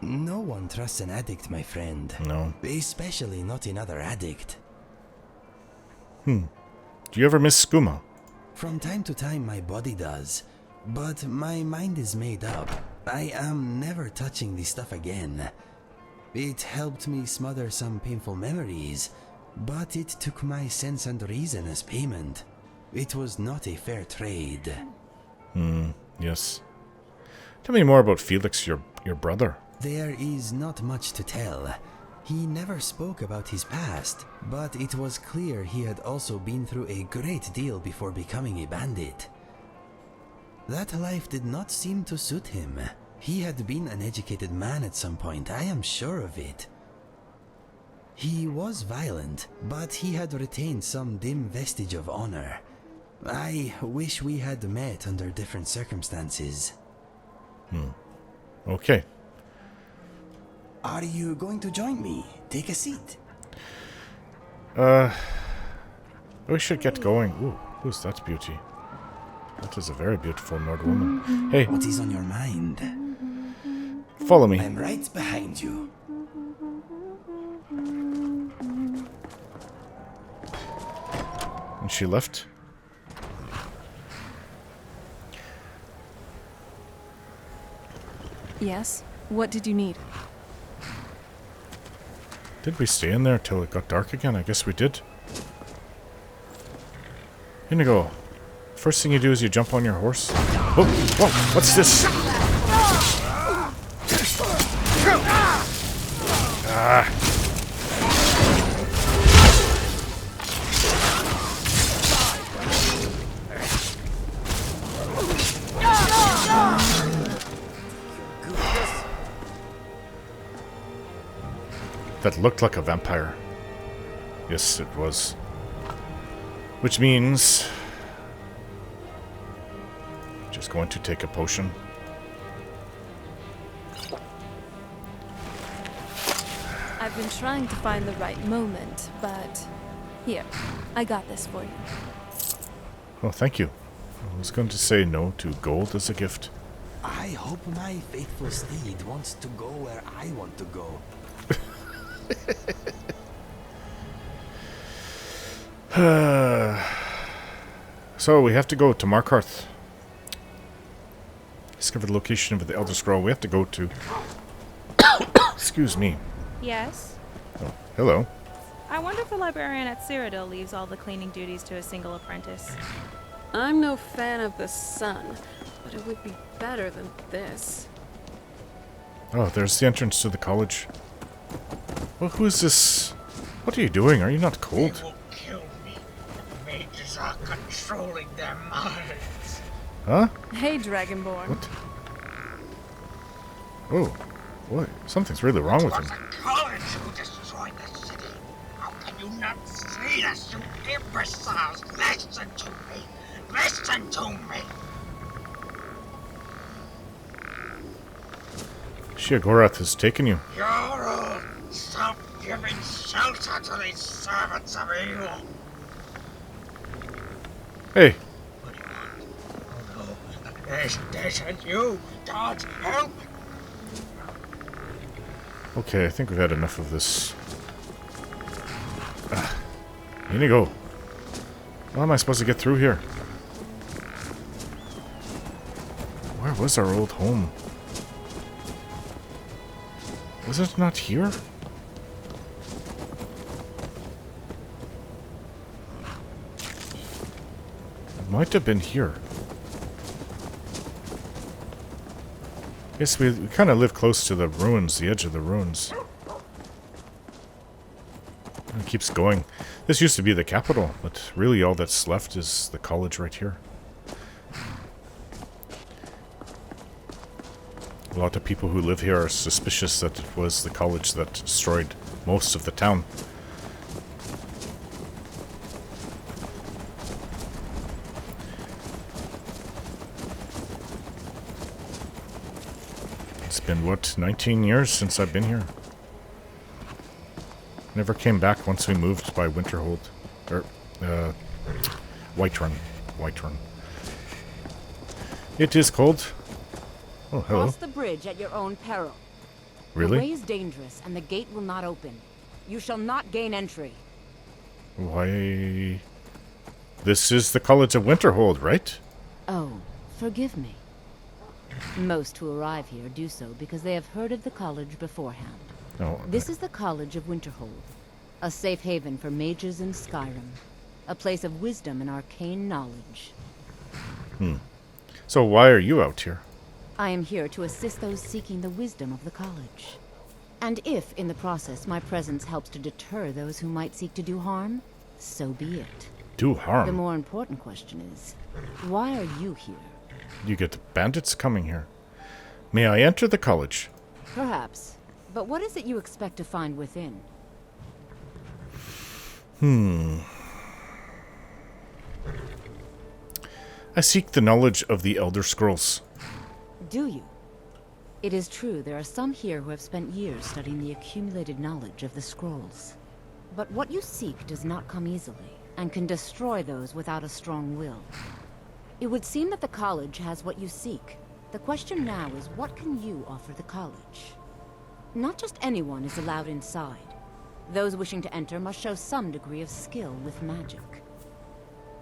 No one trusts an addict, my friend. No. Especially not another addict. Do you ever miss skooma? From time to time, my body does. But my mind is made up. I am never touching this stuff again. It helped me smother some painful memories, but it took my sense and reason as payment. It was not a fair trade. Yes. Tell me more about Felix, your brother. There is not much to tell. He never spoke about his past, but it was clear he had also been through a great deal before becoming a bandit. That life did not seem to suit him. He had been an educated man at some point, I am sure of it. He was violent, but he had retained some dim vestige of honor. I wish we had met under different circumstances. Okay. Are you going to join me? Take a seat. We should get going. Ooh, who's that beauty? That is a very beautiful Nord woman. Hey, What is on your mind? follow me. I'm right behind you. And she left. Yes? What did you need? Did we stay in there till it got dark again? I guess we did. Inigo, first thing you do is you jump on your horse. Oh, whoa, what's this? Ah. That looked like a vampire. Yes, it was. Which means... just going to take a potion. I've been trying to find the right moment, but... Here, I got this for you. Oh, thank you. I was going to say no to gold as a gift. I hope my faithful steed wants to go where I want to go. So we have to go to Markarth. Discover the location of the Elder Scroll. We have to go to... Excuse me. Yes? Oh, hello. I wonder if the librarian at Cyrodiil leaves all the cleaning duties to a single apprentice. I'm no fan of the sun, but it would be better than this. Oh, there's the entrance to the college. Well, who is this? What are you doing? Are you not cold? They will kill me. The mages are controlling their minds. Huh? Hey, Dragonborn. What? Oh, what? Something's really wrong with him. It was the college who destroyed the city. How can you not see this, you imbeciles? Listen to me. Listen to me. Sheogorath has taken you. You're all stop giving shelter to these servants of evil. Hey. What do you want? Oh no, there's a you. God help. Okay, I think we've had enough of this. Inigo. How am I supposed to get through here? Where was our old home? Was it not here? It might have been here. Yes, we kind of live close to the ruins, the edge of the ruins. And it keeps going. This used to be the capital, but really all that's left is the college right here. A lot of people who live here are suspicious that it was the college that destroyed most of the town. It's been, what, 19 years since I've been here? Never came back once we moved by Winterhold. Whiterun. Whiterun. It is cold. Oh, hello. Cross the bridge at your own peril. Really? The way is dangerous, and the gate will not open. You shall not gain entry. Why... This is the College of Winterhold, right? Oh, forgive me. Most who arrive here do so because they have heard of the college beforehand. Oh, This is the College of Winterhold, a safe haven for mages in Skyrim, a place of wisdom and arcane knowledge. So why are you out here? I am here to assist those seeking the wisdom of the college. And if, in the process, my presence helps to deter those who might seek to do harm, so be it. Do harm? The more important question is, why are you here? You get the bandits coming here. May I enter the college? Perhaps. But what is it you expect to find within? I seek the knowledge of the Elder Scrolls. Do you? It is true there are some here who have spent years studying the accumulated knowledge of the scrolls. But what you seek does not come easily, and can destroy those without a strong will. It would seem that the college has what you seek. The question now is, what can you offer the college? Not just anyone is allowed inside. Those wishing to enter must show some degree of skill with magic.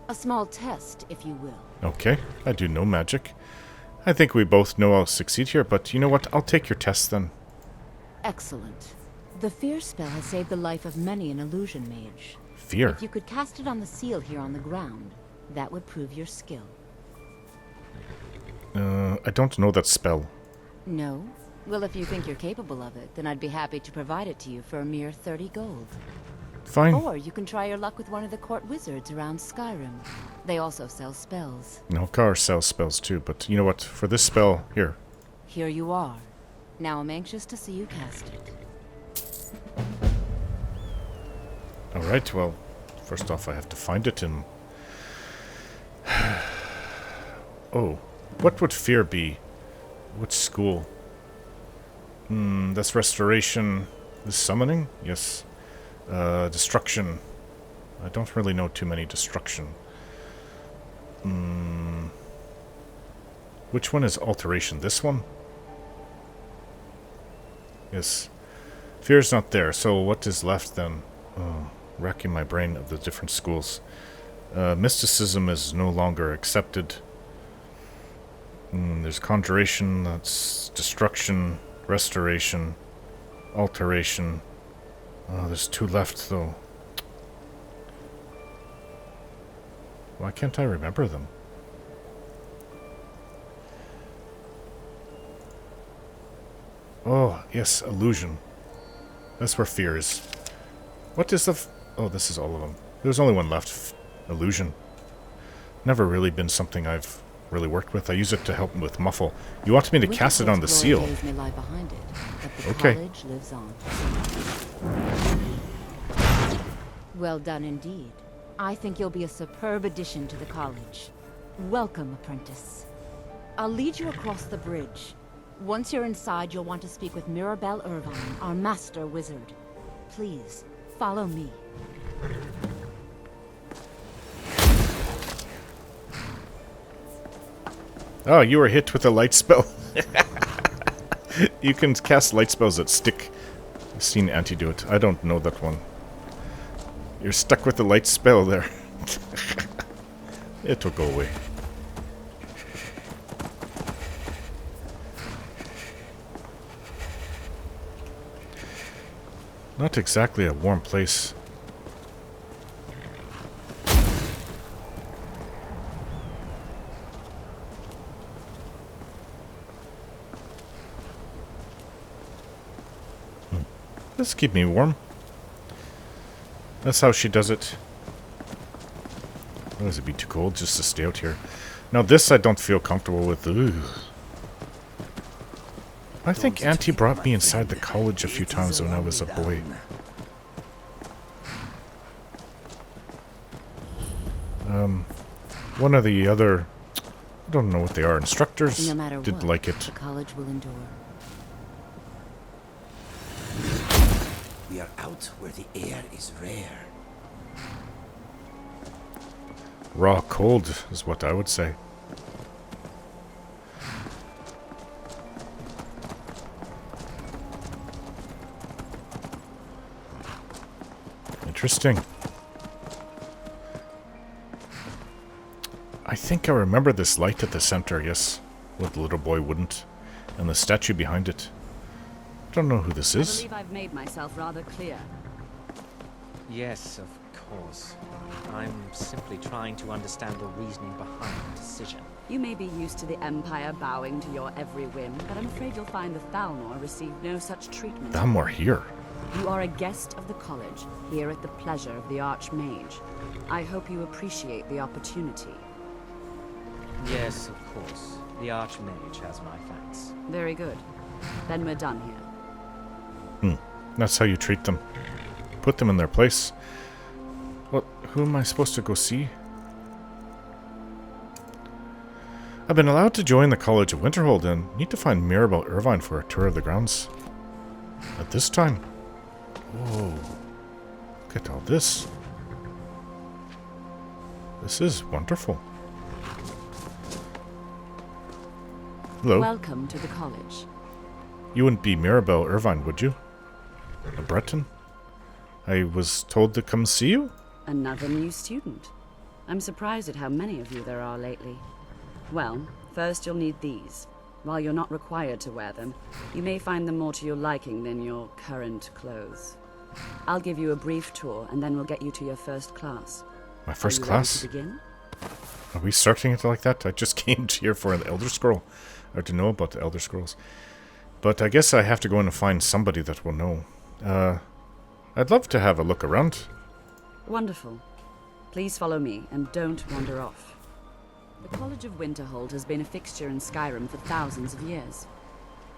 A small test, if you will. Okay, I do know magic. I think we both know I'll succeed here, but you know what? I'll take your test then. Excellent. The fear spell has saved the life of many an illusion mage. Fear? If you could cast it on the seal here on the ground, that would prove your skill. I don't know that spell. No? Well, if you think you're capable of it, then I'd be happy to provide it to you for a mere 30 gold. Fine. Or you can try your luck with one of the court wizards around Skyrim. They also sell spells. No, Car sells spells too, but you know what? For this spell, here. Here you are. Now I'm anxious to see you cast it. Alright, well, first off I have to find it in... Oh, what would fear be? What school? That's restoration. This summoning? Yes. Destruction. I don't really know too many destruction. Which one is alteration? This one? Yes. Fear's not there, so what is left then? Oh, racking my brain of the different schools. Mysticism is no longer accepted. There's conjuration, that's destruction, restoration, alteration. Oh, there's 2 left, though. Why can't I remember them? Oh, yes, illusion. That's where fear is. What is the... Oh, this is all of them. There's only one left. Illusion. Never really been something I've really worked with. I use it to help with muffle. You want me to cast it on the seal. May lie behind it, but the Okay. college lives on. Well done indeed. I think you'll be a superb addition to the college. Welcome, apprentice. I'll lead you across the bridge. Once you're inside, you'll want to speak with Mirabelle Irvine, our master wizard. Please, follow me. Oh, you were hit with a light spell. You can cast light spells that stick. I've seen Auntie do it. I don't know that one. You're stuck with the light spell there. It will go away. Not exactly a warm place. Just keep me warm. That's how she does it. Otherwise it'd be too cold just to stay out here. Now this I don't feel comfortable with. Ugh. I think Auntie brought me inside the college a few times when I was a boy. One of the other, I don't know what they are, instructors No matter did what, like it. the college will endure. We are out where the air is rare. Raw cold is what I would say. Interesting. I think I remember this light at the center, yes. Well, the little boy wouldn't. And the statue behind it. I don't know who this is. I believe I've made myself rather clear. Yes, of course. I'm simply trying to understand the reasoning behind the decision. You may be used to the Empire bowing to your every whim, but I'm afraid you'll find the Thalmor received no such treatment. Thalmor here? You are a guest of the college, here at the pleasure of the Archmage. I hope you appreciate the opportunity. Yes, of course. The Archmage has my thanks. Very good. Then we're done here. That's how you treat them. Put them in their place. What? Who am I supposed to go see? I've been allowed to join the College of Winterhold and need to find Mirabelle Irvine for a tour of the grounds. At this time. Whoa. Look at all this. This is wonderful. Hello. Welcome to the college. You wouldn't be Mirabelle Irvine, would you? A Breton? I was told to come see you? Another new student. I'm surprised at how many of you there are lately. Well, first you'll need these. While you're not required to wear them, you may find them more to your liking than your current clothes. I'll give you a brief tour, and then we'll get you to your first class. My first Are you class? ready to begin? Are we starting it like that? I just came here for an Elder Scroll. Or to know about the Elder Scrolls. But I guess I have to go in and find somebody that will know. I'd love to have a look around. Wonderful. Please follow me, and don't wander off. The College of Winterhold has been a fixture in Skyrim for thousands of years.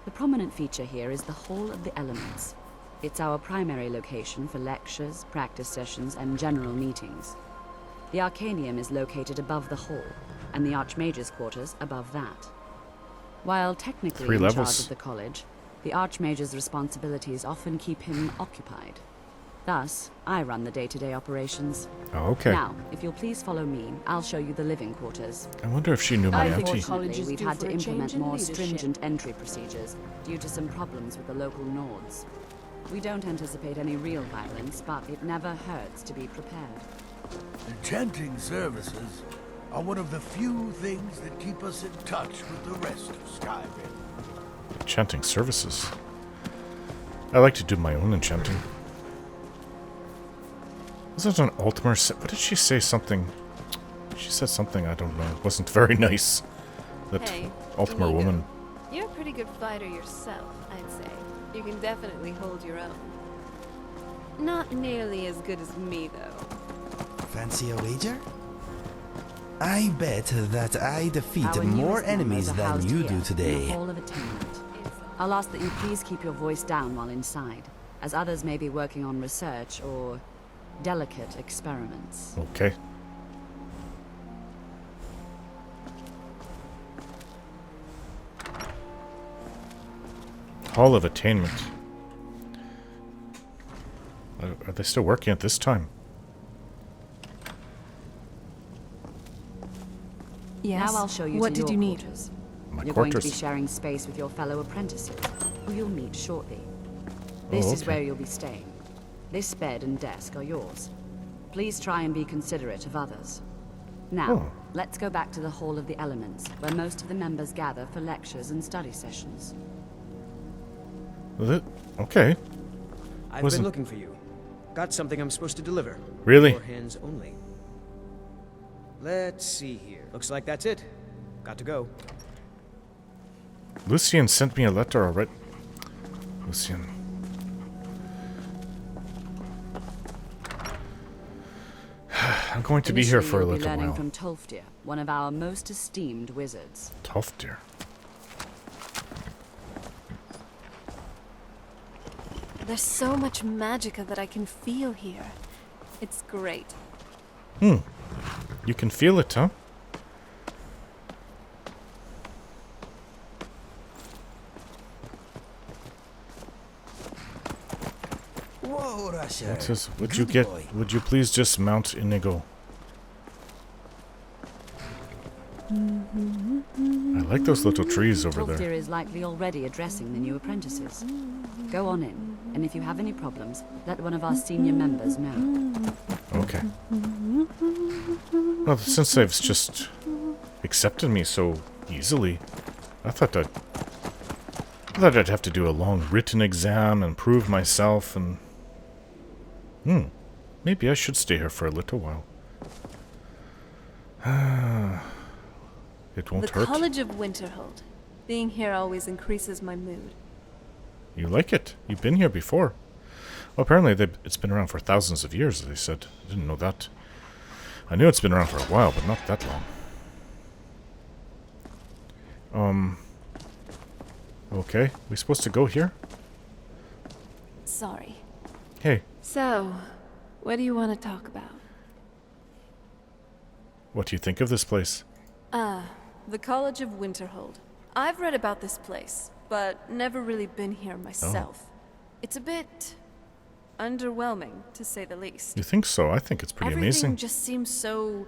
The prominent feature here is the Hall of the Elements. It's our primary location for lectures, practice sessions, and general meetings. The Arcanium is located above the hall, and the Archmage's quarters above that. While technically 3 in levels. charge of the college, the Archmage's responsibilities often keep him occupied. Thus, I run the day-to-day operations. Oh, okay. Now, if you'll please follow me, I'll show you the living quarters. I wonder if she knew my auntie. Unfortunately, we've had to implement more stringent entry procedures due to some problems with the local Nords. We don't anticipate any real violence, but it never hurts to be prepared. Enchanting services are one of the few things that keep us in touch with the rest of Skyrim. Enchanting services. I like to do my own enchanting. Was it an Altmer? What did she say? Something. She said something, I don't know. It wasn't very nice. That Hey, Altmer Inigo, woman. You're a pretty good fighter yourself, I'd say. You can definitely hold your own. Not nearly as good as me, though. Fancy a wager? I bet that I defeat Our more newest enemies members are than housed you here, do in today. the Hall of Attainment. I'll ask that you please keep your voice down while inside, as others may be working on research or delicate experiments. Okay. Hall of Attainment. Are they still working at this time? Yes. Now I'll show you What to did your you need? quarters. My You're going to be quarters. sharing space with your fellow apprentices, who you'll meet shortly. This is okay. where you'll be staying. This bed and desk are yours. Please try and be considerate of others. Now, Oh. let's go back to the Hall of the Elements, where most of the members gather for lectures and study sessions. Okay. I've Wasn't- been looking for you. Got something I'm supposed to deliver. Really? For hands only. Let's see here. Looks like that's it. Got to go. Lucian sent me a letter already. Lucian. I'm going to be here for a Initially, you'll little be learning while. from Tolfdir, one of our most esteemed wizards. Tolfdir. There's so much magicka that I can feel here. It's great. You can feel it, huh? Whoa, Russia. It says, would Good you boy. would you please just mount Inigo? like those little trees over Wolfdeer there. is likely already addressing the new apprentices. Go on in, and if you have any problems, let one of our senior members know. Okay. Well, since they've just accepted me so easily, I thought I'd have to do a long written exam and prove myself, and maybe I should stay here for a little while. It won't hurt. The College of Winterhold. Being here always increases my mood. You like it? You've been here before. Well, apparently it's been around for thousands of years, they said. I didn't know that. I knew it's been around for a while, but not that long. Okay. We supposed to go here? Sorry. Hey. So, what do you want to talk about? What do you think of this place? The College of Winterhold. I've read about this place, but never really been here myself. It's a bit underwhelming, to say the least. You think so? I think it's pretty amazing. Everything just seems so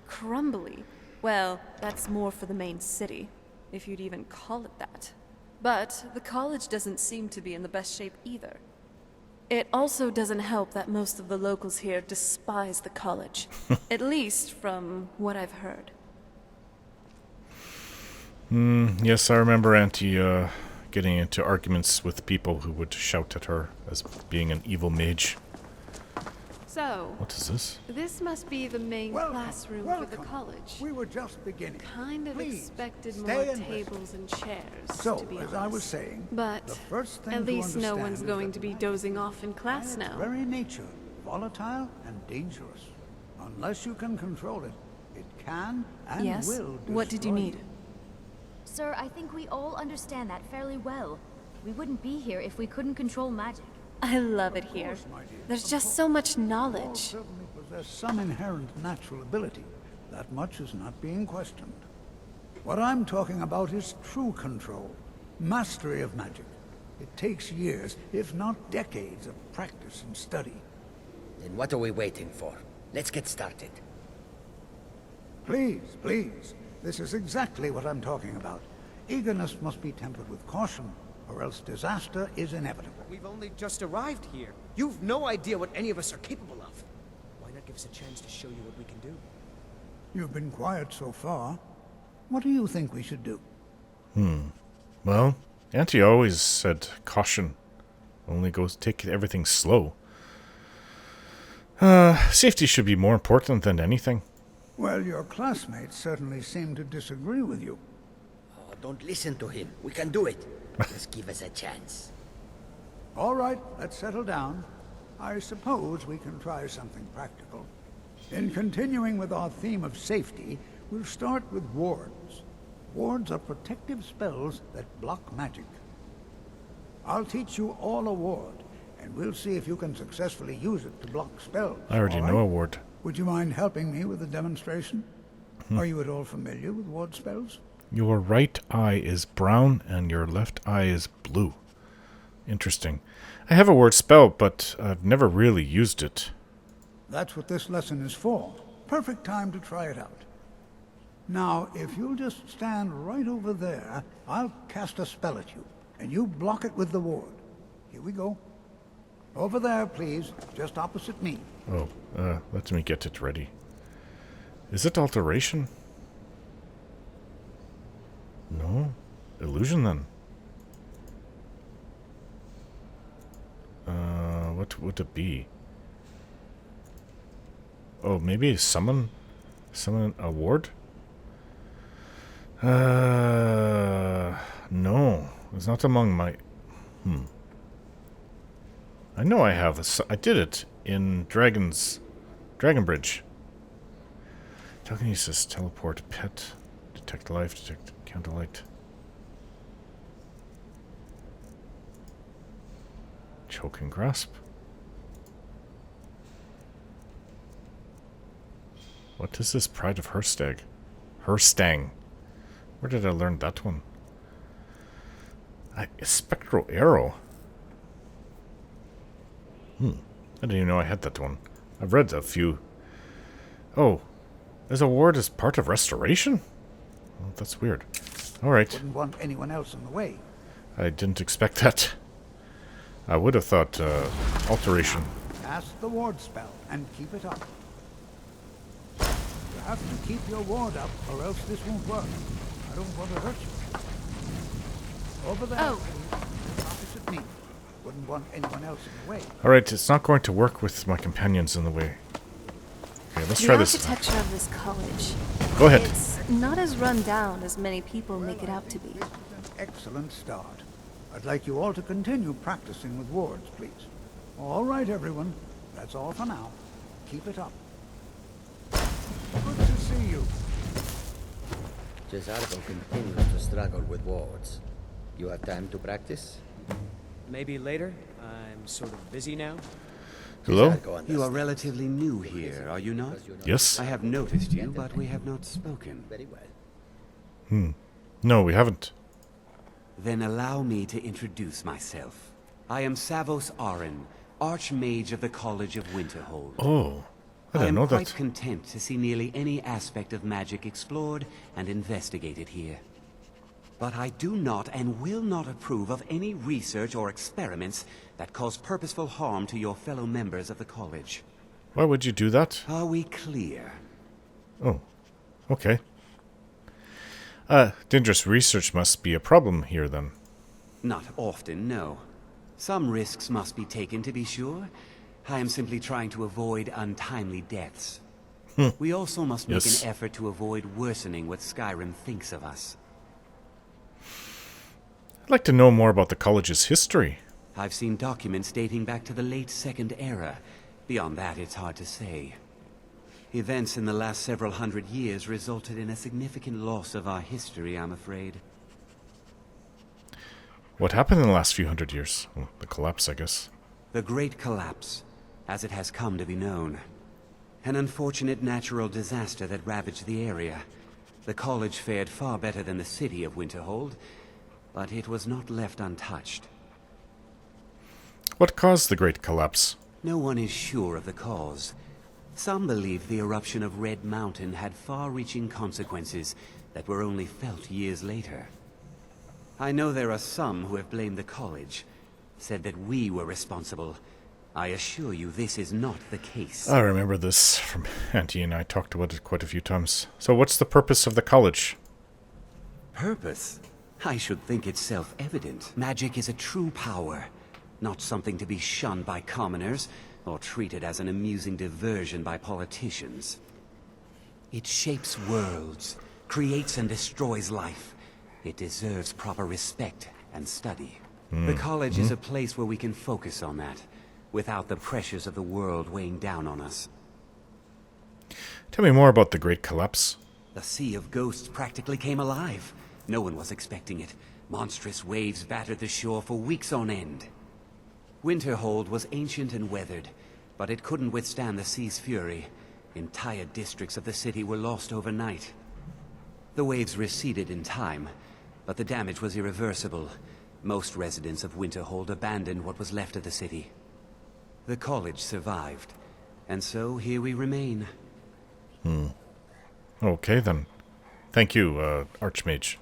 crumbly. Well, that's more for the main city, if you'd even call it that. But the college doesn't seem to be in the best shape either. It also doesn't help that most of the locals here despise the college, at least from what I've heard. Yes, I remember Auntie getting into arguments with people who would shout at her as being an evil mage. So, what is this? This must be the main classroom for the college. We were just beginning. Kind of Please, expected stay more and tables and chairs, So, to be honest. as I was saying, but the first thing at to least no understand one's is going that to be magic dozing off in class by its now. very nature, volatile and dangerous. Unless you can control it, it can and Yes? will What did you destroy need? Sir, I think we all understand that fairly well. We wouldn't be here if we couldn't control magic. I love it here. There's just so much All knowledge. certainly possess some inherent natural ability. That much is not being questioned. What I'm talking about is true control, mastery of magic. It takes years, if not decades, of practice and study. Then what are we waiting for? Let's get started. Please, please. This is exactly what I'm talking about. Eagerness must be tempered with caution, or else disaster is inevitable. We've only just arrived here. You've no idea what any of us are capable of. Why not give us a chance to show you what we can do? You've been quiet so far. What do you think we should do? Well, Auntie always said caution. Only take everything slow. Safety should be more important than anything. Well, your classmates certainly seem to disagree with you. Oh, don't listen to him. We can do it. Just give us a chance. All right, let's settle down. I suppose we can try something practical. In continuing with our theme of safety, we'll start with wards. Wards are protective spells that block magic. I'll teach you all a ward, and we'll see if you can successfully use it to block spells. I already know a ward. Would you mind helping me with the demonstration? Are you at all familiar with ward spells? Your right eye is brown and your left eye is blue. Interesting. I have a word spell, but I've never really used it. That's what this lesson is for. Perfect time to try it out. Now, if you'll just stand right over there, I'll cast a spell at you, and you block it with the ward. Here we go. Over there, please, just opposite me. Oh, let me get it ready. Is it alteration? No? Illusion, then? What would it be? Oh, maybe summon a ward? No. It's not among my... I know I have. I did it in Dragon Bridge. Telekinesis, teleport, pet, detect life, detect candlelight. Choke and grasp. What is this Pride of Herstag? Herstang. Where did I learn that one? A spectral arrow. I didn't even know I had that one. I've read a few. Oh, there's a ward as part of restoration? Oh, that's weird. Alright. Wouldn't want anyone else in the way. I didn't expect that. I would have thought alteration. Cast the ward spell and keep it up. You have to keep your ward up or else this won't work. I don't want to hurt you. Over there, opposite me. Wouldn't want anyone else in the way. Alright, it's not going to work with my companions in the way. Okay, let's try this. The architecture of this college. Go ahead. It's not as run down as many people make it out to be. Excellent start. I'd like you all to continue practicing with wards, please. All right, everyone. That's all for now. Keep it up. Good to see you. Cesardo continues to struggle with wards. You have time to practice? Maybe later. I'm sort of busy now. Hello? You are relatively new here, are you not? Yes. I have noticed you, but we have not spoken. Very well. No, we haven't. Then allow me to introduce myself. I am Savos Arin, Archmage of the College of Winterhold. Oh, I didn't know am quite that. content to see nearly any aspect of magic explored and investigated here. But I do not and will not approve of any research or experiments that cause purposeful harm to your fellow members of the college. Why would you do that? Are we clear? Oh, okay. Dangerous research must be a problem here then. Not often, no. Some risks must be taken to be sure. I am simply trying to avoid untimely deaths. We also must make an effort to avoid worsening what Skyrim thinks of us. I'd like to know more about the college's history. I've seen documents dating back to the late Second Era. Beyond that, it's hard to say. Events in the last several hundred years resulted in a significant loss of our history, I'm afraid. What happened in the last few hundred years? Well, the collapse, I guess. The Great Collapse, as it has come to be known. An unfortunate natural disaster that ravaged the area. The college fared far better than the city of Winterhold, but it was not left untouched. What caused the Great Collapse? No one is sure of the cause. Some believe the eruption of Red Mountain had far-reaching consequences that were only felt years later. I know there are some who have blamed the college, said that we were responsible. I assure you this is not the case. I remember this from Auntie and I talked about it quite a few times. So what's the purpose of the college? Purpose? I should think it's self-evident. Magic is a true power, not something to be shunned by commoners, or treated as an amusing diversion by politicians. It shapes worlds, creates and destroys life. It deserves proper respect and study. The college is a place where we can focus on that, without the pressures of the world weighing down on us. Tell me more about the Great Collapse. The Sea of Ghosts practically came alive. No one was expecting it. Monstrous waves battered the shore for weeks on end. Winterhold was ancient and weathered, but it couldn't withstand the sea's fury. Entire districts of the city were lost overnight. The waves receded in time, but the damage was irreversible. Most residents of Winterhold abandoned what was left of the city. The college survived, and so here we remain. Okay then. Thank you, Archmage.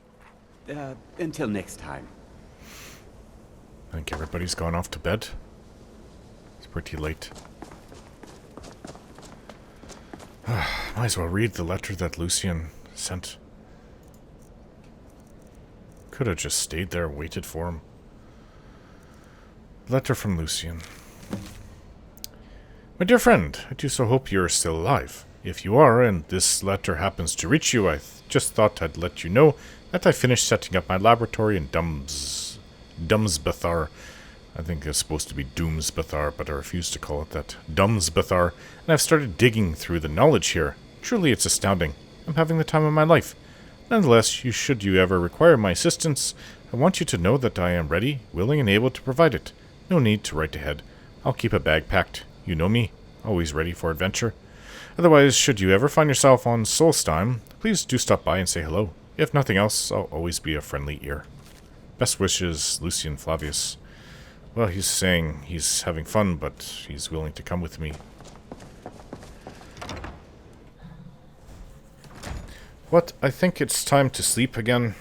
Until next time. I think everybody's gone off to bed. It's pretty late. Might as well read the letter that Lucian sent. Could have just stayed there and waited for him. Letter from Lucian. My dear friend, I do so hope you are still alive. If you are, and this letter happens to reach you, I just thought I'd let you know that I finished setting up my laboratory in Dumsbathar. I think it's supposed to be Doomsbathar, but I refuse to call it that. Dumsbathar, and I've started digging through the knowledge here. Truly, it's astounding. I'm having the time of my life. Nonetheless, should you ever require my assistance, I want you to know that I am ready, willing, and able to provide it. No need to write ahead. I'll keep a bag packed. You know me, always ready for adventure. Otherwise, should you ever find yourself on Solstheim, please do stop by and say hello. If nothing else, I'll always be a friendly ear. Best wishes, Lucian Flavius. Well, he's saying he's having fun, but he's willing to come with me. What? I think it's time to sleep again.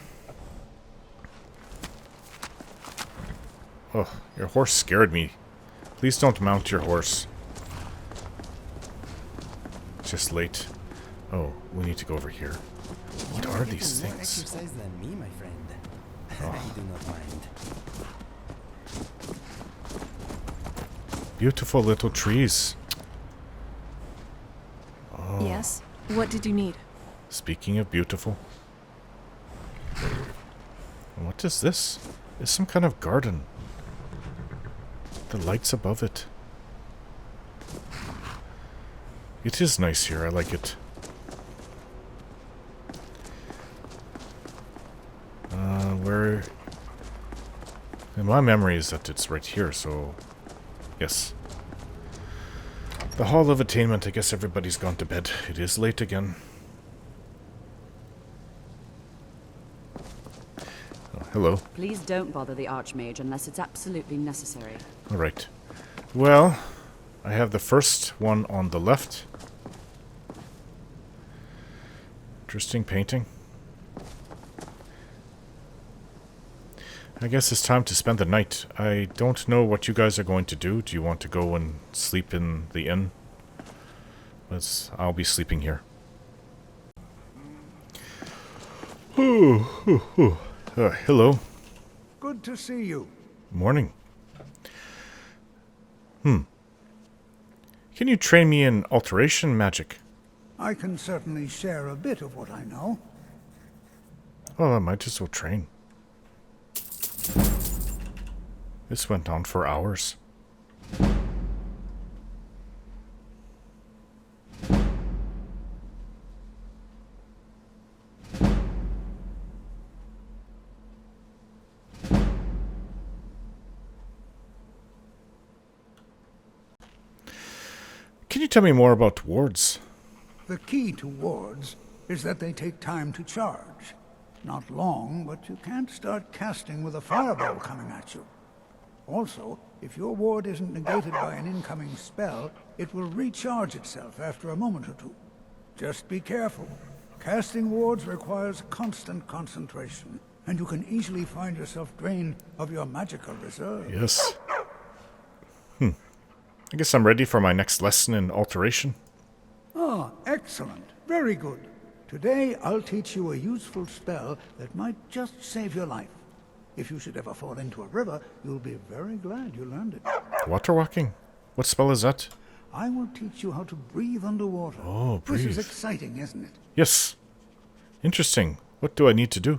Oh, your horse scared me. Please don't mount your horse. It's just late. Oh, we need to go over here. What are these things? Exercise than me, my friend. Oh. I do not mind. Beautiful little trees. Oh. Yes? What did you need? Speaking of beautiful. What is this? It's some kind of garden. The lights above it. It is nice here. I like it. Where... In my memory is that it's right here, so... Yes. The Hall of Attainment. I guess everybody's gone to bed. It is late again. Oh, hello. Please don't bother the Archmage unless it's absolutely necessary. Alright. Well, I have the first one on the left. Interesting painting. I guess it's time to spend the night. I don't know what you guys are going to do. Do you want to go and sleep in the inn? I'll be sleeping here. Hello. Good to see you. Morning. Can you train me in alteration magic? I can certainly share a bit of what I know. Well, I might as well train. This went on for hours. Can you tell me more about wards? The key to wards is that they take time to charge. Not long, but you can't start casting with a fireball coming at you. Also, if your ward isn't negated by an incoming spell, it will recharge itself after a moment or two. Just be careful. Casting wards requires constant concentration, and you can easily find yourself drained of your magical reserve. Yes. I guess I'm ready for my next lesson in alteration. Ah, excellent. Very good. Today, I'll teach you a useful spell that might just save your life. If you should ever fall into a river, you'll be very glad you learned it. Water walking? What spell is that? I will teach you how to breathe underwater. Oh, breathe. This is exciting, isn't it? Yes. Interesting. What do I need to do?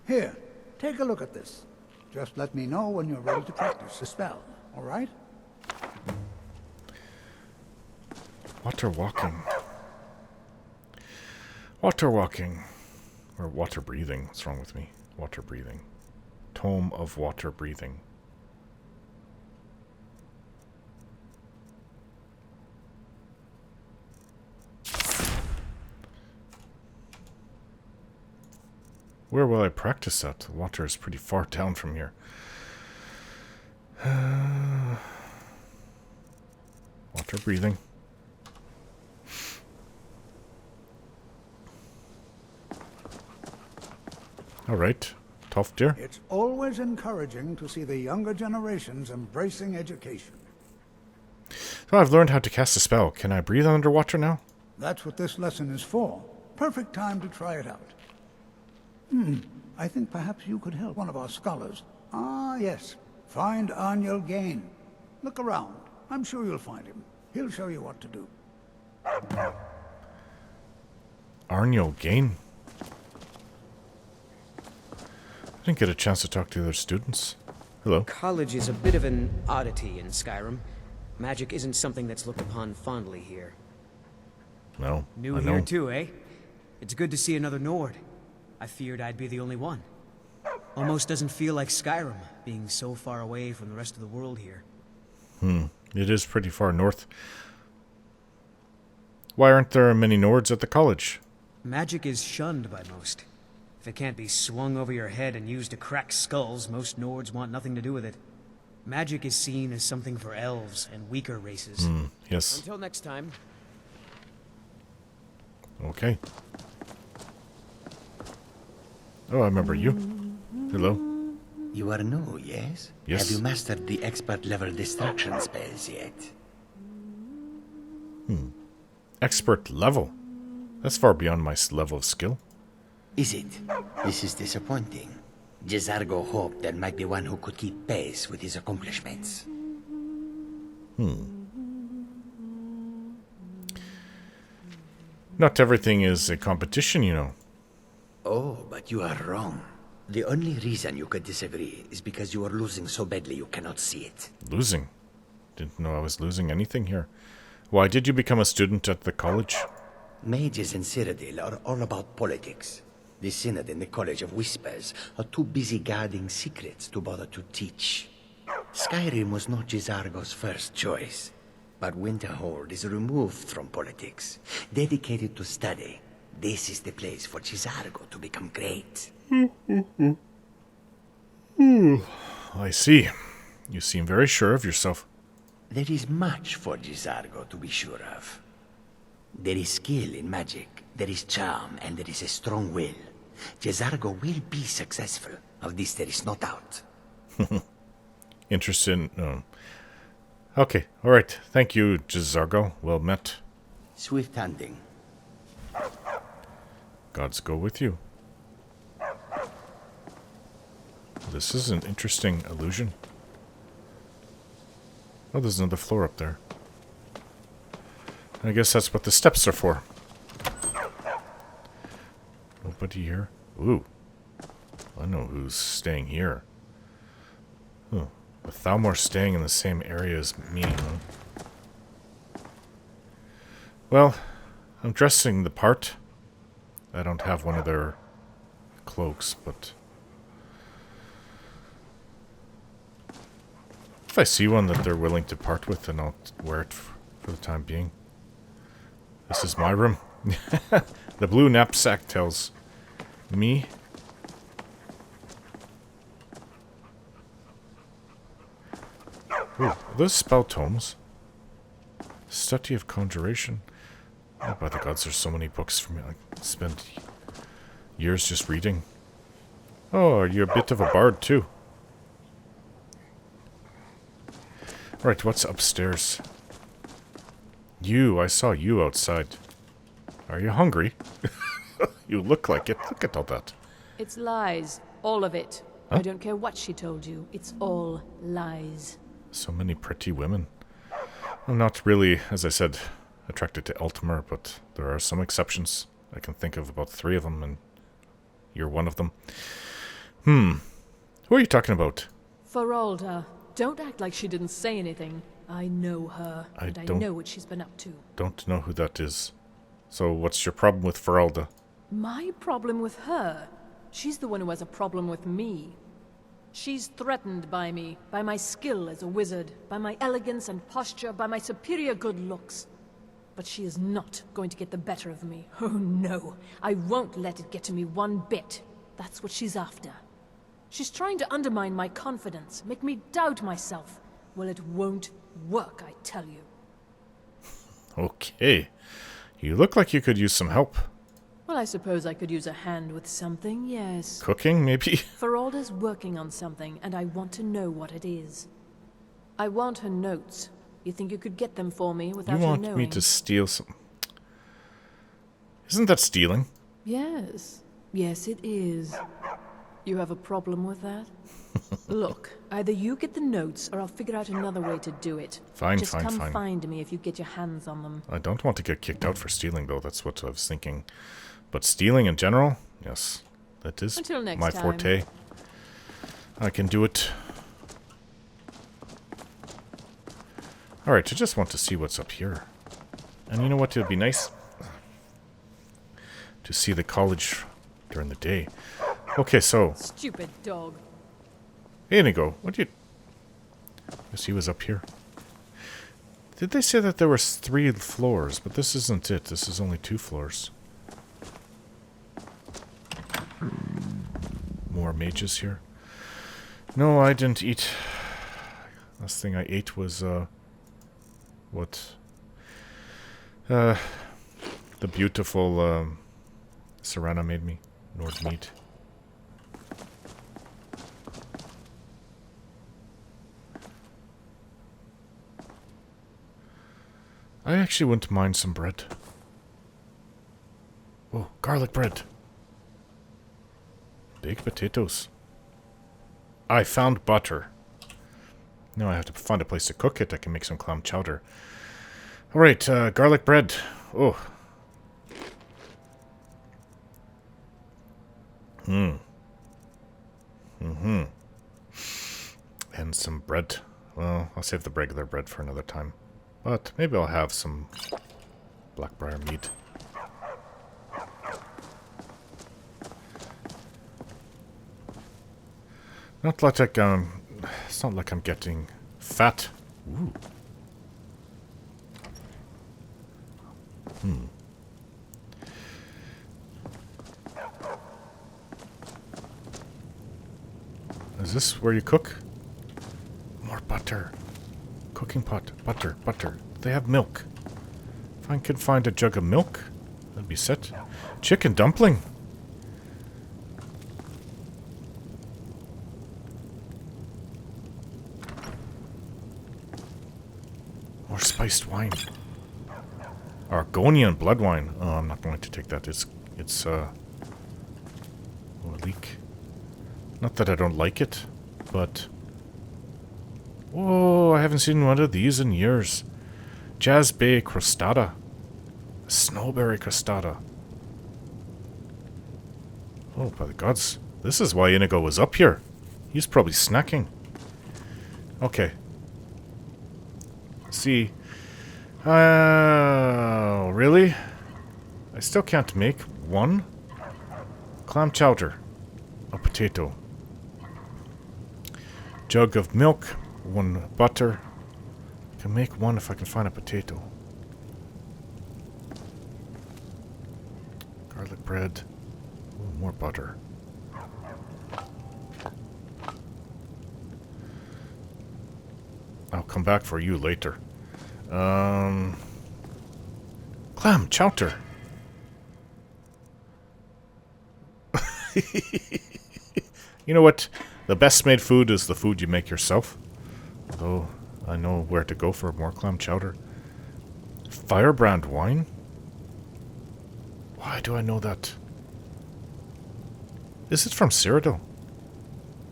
Here, take a look at this. Just let me know when you're ready to practice the spell, all right? Water walking. Water walking. Or water breathing. What's wrong with me? Water breathing. Tome of water breathing. Where will I practice that? The water is pretty far down from here. Water breathing. All right. Tough dear. It's always encouraging to see the younger generations embracing education. So I've learned how to cast a spell. Can I breathe underwater now? That's what this lesson is for. Perfect time to try it out. I think perhaps you could help one of our scholars. Ah, yes. Find Arniel Gain. Look around. I'm sure you'll find him. He'll show you what to do. Arniel Gain? I didn't get a chance to talk to the other students. Hello. College is a bit of an oddity in Skyrim. Magic isn't something that's looked upon fondly here. No, New I know. here too, eh? It's good to see another Nord. I feared I'd be the only one. Almost doesn't feel like Skyrim, being so far away from the rest of the world here. It is pretty far north. Why aren't there many Nords at the college? Magic is shunned by most. If it can't be swung over your head and used to crack skulls, most Nords want nothing to do with it. Magic is seen as something for elves and weaker races. Yes. Until next time. Okay. Oh, I remember you. Hello. You are new, yes? Yes. Have you mastered the expert level distraction spells yet? Expert level? That's far beyond my level of skill. Is it? This is disappointing. Jezargo hoped there might be one who could keep pace with his accomplishments. Not everything is a competition, you know. Oh, but you are wrong. The only reason you could disagree is because you are losing so badly you cannot see it. Losing? Didn't know I was losing anything here. Why did you become a student at the college? Mages in Cyrodiil are all about politics. The Synod and the College of Whispers are too busy guarding secrets to bother to teach. Skyrim was not Jezargo's first choice, but Winterhold is removed from politics, dedicated to study. This is the place for Jezargo to become great. I see. You seem very sure of yourself. There is much for Jezargo to be sure of. There is skill in magic, there is charm, and there is a strong will. Jezargo will be successful. Of this there is no doubt. Interested in... Okay, alright. Thank you, Jezargo. Well met. Swift hunting. Gods go with you. This is an interesting illusion. Oh, there's another floor up there. I guess that's what the steps are for. Nobody here? Ooh. I know who's staying here. Oh, with Thalmor staying in the same area as me, huh? Well, I'm dressing the part. I don't have one of their cloaks, but... if I see one that they're willing to part with, then I'll wear it for the time being. This is my room. The blue knapsack tells me. Ooh, are those spell tomes? Study of Conjuration. Oh, by the gods, there's so many books for me. I spent years just reading. Oh, are you a bit of a bard too? Right, what's upstairs? I saw you outside. Are you hungry? You look like it. Look at all that. It's lies. All of it. Huh? I don't care what she told you. It's all lies. So many pretty women. I'm not really, as I said, attracted to Eltimer, but there are some exceptions. I can think of about 3 of them, and you're one of them. Who are you talking about? Feralda. Don't act like she didn't say anything. I know her, and I know what she's been up to. Don't know who that is. So what's your problem with Feralda? My problem with her? She's the one who has a problem with me. She's threatened by me, by my skill as a wizard, by my elegance and posture, by my superior good looks. But she is not going to get the better of me. Oh no, I won't let it get to me one bit. That's what she's after. She's trying to undermine my confidence, make me doubt myself. Well, it won't work, I tell you. Okay. You look like you could use some help. Well, I suppose I could use a hand with something, yes. Cooking, maybe? Feralda's working on something, and I want to know what it is. I want her notes. You think you could get them for me without her knowing? You want me to steal some... Isn't that stealing? Yes. Yes, it is. You have a problem with that? Look, either you get the notes, or I'll figure out another way to do it. Fine. Just come find me if you get your hands on them. I don't want to get kicked out for stealing, though. That's what I was thinking. But stealing in general? Yes. That is Until next my forte. I can do it. Alright, I just want to see what's up here. And you know what? It would be nice to see the college during the day. Okay, so... Stupid dog. Hey, Inigo, what do you... Guess he was up here. Did they say that there was 3 floors? But this isn't it. This is only 2 floors. More mages here. No, I didn't eat. Last thing I ate was, what? The beautiful, Serana made me. Nord meat. I actually wouldn't mind some bread. Oh, garlic bread. Baked potatoes. I found butter. Now I have to find a place to cook it. I can make some clam chowder. Alright, garlic bread. Oh. Mm-hmm. And some bread. Well, I'll save the regular bread for another time. But maybe I'll have some blackbriar meat. Not like it's not like I'm getting fat. Ooh. Is this where you cook? More butter. Cooking pot. Butter. Butter. They have milk. If I could find a jug of milk, that'd be set. Chicken dumpling. More spiced wine. Argonian blood wine. Oh, I'm not going to take that. It's a leek. Not that I don't like it, but... Whoa, I haven't seen one of these in years. Jazz Bay crostata. A snowberry crostata. Oh, by the gods. This is why Inigo was up here. He's probably snacking. Okay. See. Oh, really? I still can't make one clam chowder. A potato. Jug of milk. One butter. I can make one if I can find a potato. Garlic bread. Ooh, more butter. I'll come back for you later. Clam chowder. You know what? The best made food is the food you make yourself. Although, I know where to go for more clam chowder. Firebrand wine? Why do I know that? Is it from Cyrodiil?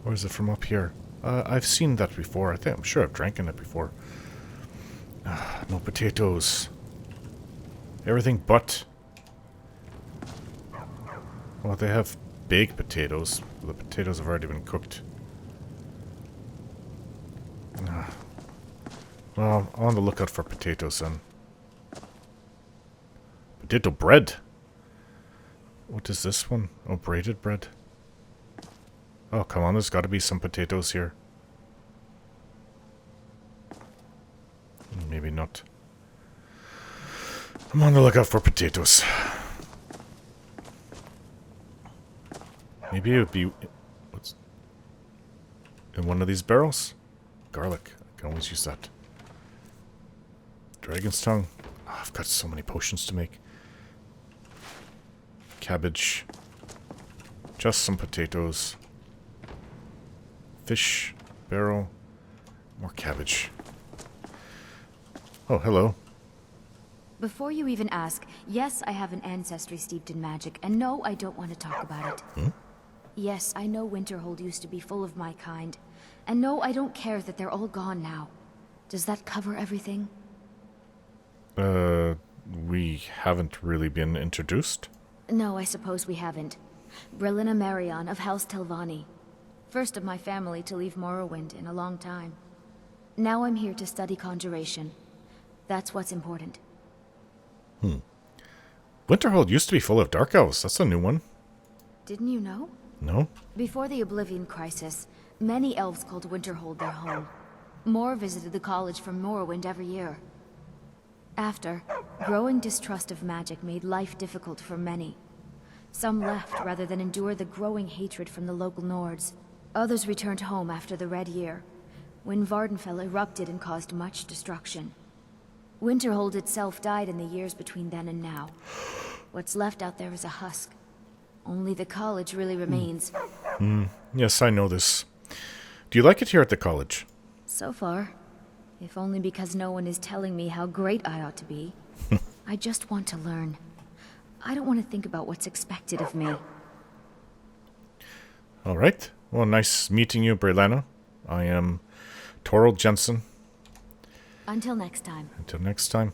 Or is it from up here? I've seen that before. I'm sure I've drank in it before. No potatoes. Everything but... Well, they have baked potatoes. The potatoes have already been cooked. Well, I'm on the lookout for potatoes then. Potato bread. What is this one? Oh, braided bread. Oh, come on, there's got to be some potatoes here. Maybe not. I'm on the lookout for potatoes. Maybe it would be... What's... in one of these barrels? Garlic. I can always use that. Dragon's tongue. Oh, I've got so many potions to make. Cabbage. Just some potatoes. Fish. Barrel. More cabbage. Oh, hello. Before you even ask, yes, I have an ancestry steeped in magic, and no, I don't want to talk about it. Hmm? Yes, I know Winterhold used to be full of my kind. And no, I don't care that they're all gone now. Does that cover everything? We haven't really been introduced? No, I suppose we haven't. Brelina Marion of House Telvanni. First of my family to leave Morrowind in a long time. Now I'm here to study conjuration. That's what's important. Winterhold used to be full of dark elves. That's a new one. Didn't you know? No? Before the Oblivion Crisis, many elves called Winterhold their home. More visited the college from Morrowind every year. After, growing distrust of magic made life difficult for many. Some left rather than endure the growing hatred from the local Nords. Others returned home after the Red Year, when Vardenfell erupted and caused much destruction. Winterhold itself died in the years between then and now. What's left out there is a husk. Only the college really remains. Yes, I know this. Do you like it here at the college? So far. if only because no one is telling me how great I ought to be. I just want to learn. I don't want to think about what's expected of me. Alright. Well, nice meeting you, Brelana. I am Torald Jensen. Until next time. Until next time.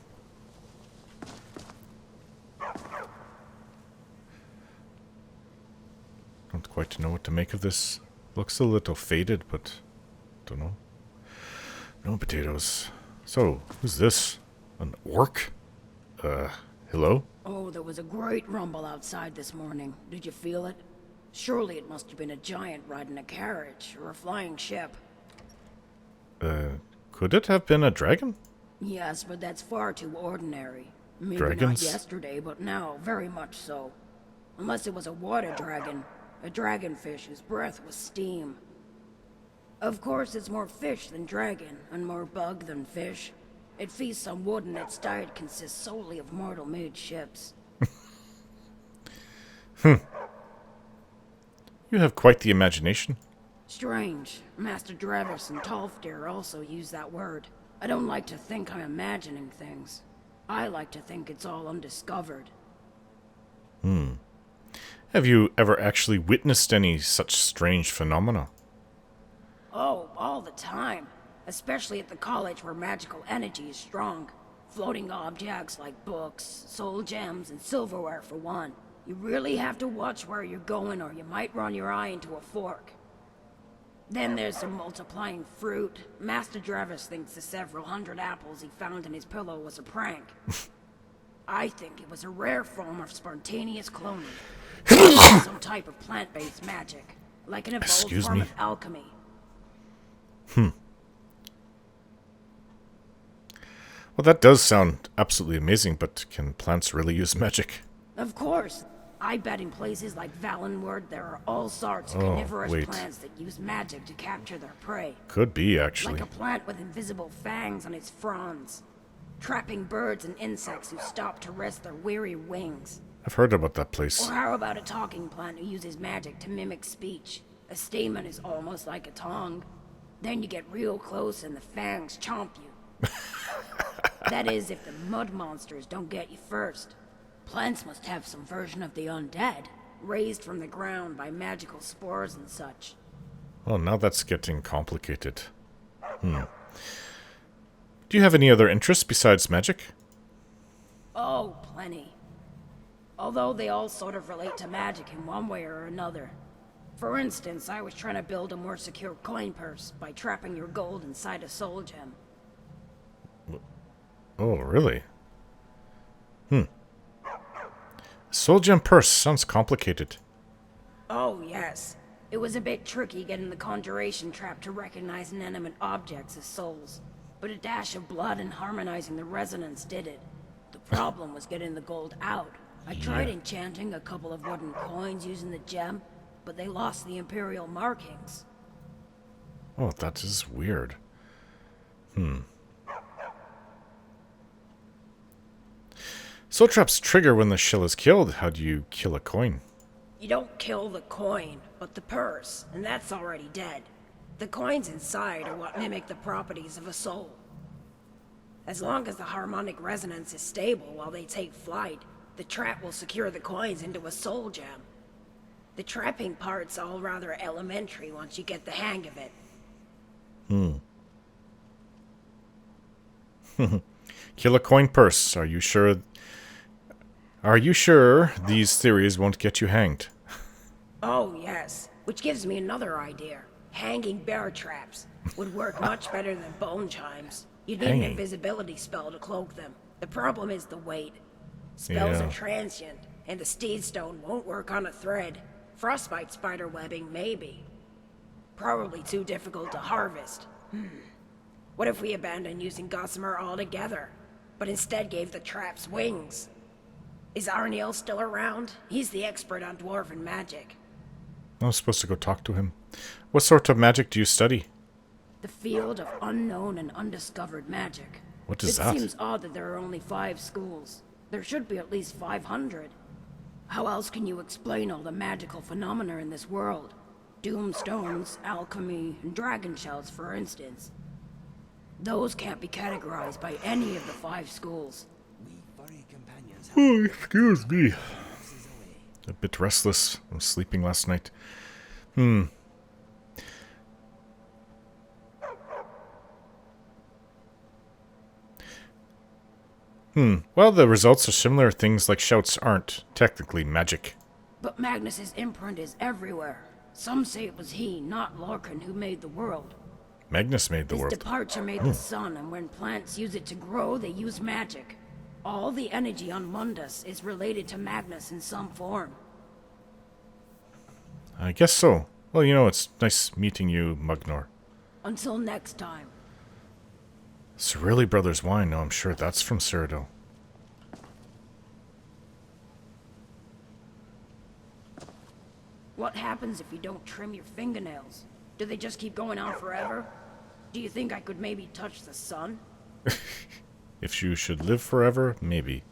Don't quite know what to make of this. Looks a little faded, but don't know. No potatoes. So, who's this? An orc? Hello? Oh, there was a great rumble outside this morning. Did you feel it? Surely it must have been a giant riding a carriage or a flying ship. Could it have been a dragon? Yes, but that's far too ordinary. Maybe Dragons? not yesterday, but now, very much so. Unless it was a water dragon. A dragonfish whose breath was steam. Of course, it's more fish than dragon, and more bug than fish. It feasts on wood, and its diet consists solely of mortal-made ships. You have quite the imagination. Strange. Master Dravis and Tolfdir also use that word. I don't like to think I'm imagining things. I like to think it's all undiscovered. Have you ever actually witnessed any such strange phenomena? Oh, all the time. Especially at the college where magical energy is strong. Floating objects like books, soul gems, and silverware for one. You really have to watch where you're going or you might run your eye into a fork. Then there's some multiplying fruit. Master Dravis thinks the several hundred apples he found in his pillow was a prank. I think it was a rare form of spontaneous cloning. Some type of plant-based magic. Like an evolved form of alchemy. Well, that does sound absolutely amazing, but can plants really use magic? Of course. I bet in places like Valenward there are all sorts of carnivorous plants that use magic to capture their prey. Could be, actually. Like a plant with invisible fangs on its fronds. Trapping birds and insects who stop to rest their weary wings. I've heard about that place. Or how about a talking plant who uses magic to mimic speech? A stamen is almost like a tongue. Then you get real close and the fangs chomp you. That is, if the mud monsters don't get you first. Plants must have some version of the undead, raised from the ground by magical spores and such. Well, now that's getting complicated. Do you have any other interests besides magic? Oh, plenty. Although they all sort of relate to magic in one way or another. For instance, I was trying to build a more secure coin purse by trapping your gold inside a soul gem. Oh, really? Soul gem purse sounds complicated. Oh, yes. It was a bit tricky getting the conjuration trap to recognize inanimate objects as souls. But a dash of blood and harmonizing the resonance did it. The problem was getting the gold out. I tried enchanting a couple of wooden coins using the gem, but they lost the imperial markings. Oh, that is weird. Soul traps trigger when the shell is killed. How do you kill a coin? You don't kill the coin, but the purse, and that's already dead. The coins inside are what mimic the properties of a soul. As long as the harmonic resonance is stable while they take flight, the trap will secure the coins into a soul gem. The trapping part's all rather elementary once you get the hang of it. Kill a coin purse. Are you sure? Are you sure these theories won't get you hanged? Oh, yes. Which gives me another idea. Hanging bear traps would work much better than bone chimes. You'd need an invisibility spell to cloak them. The problem is the weight. Spells are transient, and the steed stone won't work on a thread. Frostbite spider webbing, maybe. Probably too difficult to harvest. What if we abandoned using gossamer altogether, but instead gave the traps wings? Is Arniel still around? He's the expert on dwarven magic. I was supposed to go talk to him. What sort of magic do you study? The field of unknown and undiscovered magic. What is that? It seems odd that there are only 5 schools. There should be at least 500. How else can you explain all the magical phenomena in this world? Doomstones, alchemy, and dragon shells, for instance. Those can't be categorized by any of the 5 schools. Oh, excuse me. A bit restless. I was sleeping last night. Well, the results are similar. Things like shouts aren't technically magic. But Magnus's imprint is everywhere. Some say it was he, not Lorcan, who made the world. Magnus made the His world. departure made the sun, and when plants use it to grow, they use magic. All the energy on Mundus is related to Magnus in some form. I guess so. Well, you know, it's nice meeting you, Mugnor. Until next time. Cirilli Brothers wine. No, I'm sure that's from Cyrodiil. What happens if you don't trim your fingernails? Do they just keep going on forever? Do you think I could maybe touch the sun? If you should live forever, maybe.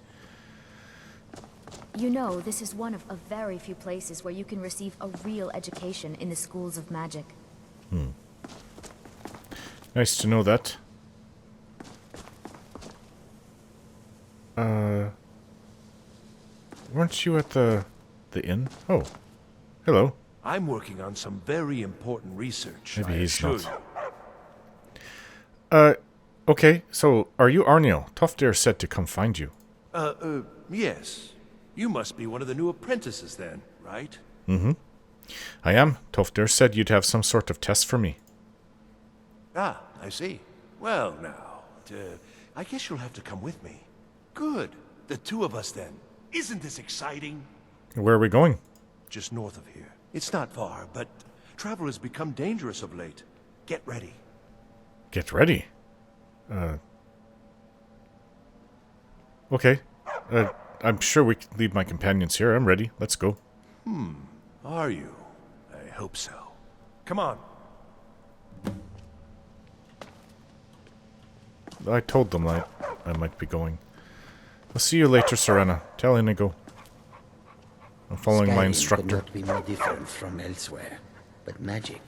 You know, this is one of a very few places where you can receive a real education in the schools of magic. Nice to know that. Weren't you at the inn? Oh. Hello. I'm working on some very important research. Maybe I he's assure not. you. Okay, so are you Arniel? Toftir said to come find you. Yes. You must be one of the new apprentices then, right? Mm-hmm. I am. Toftir said you'd have some sort of test for me. Ah, I see. Well, now, I guess you'll have to come with me. Good. The 2 of us then. Isn't this exciting? Where are we going? Just north of here. It's not far, but travel has become dangerous of late. Get ready. Get ready? Okay. I'm sure we can leave my companions here. I'm ready. Let's go. Are you? I hope so. Come on. I told them I might be going. I'll see you later, Serena. Tell Inigo. I'm following my instructor. Could not be more different from elsewhere. But magic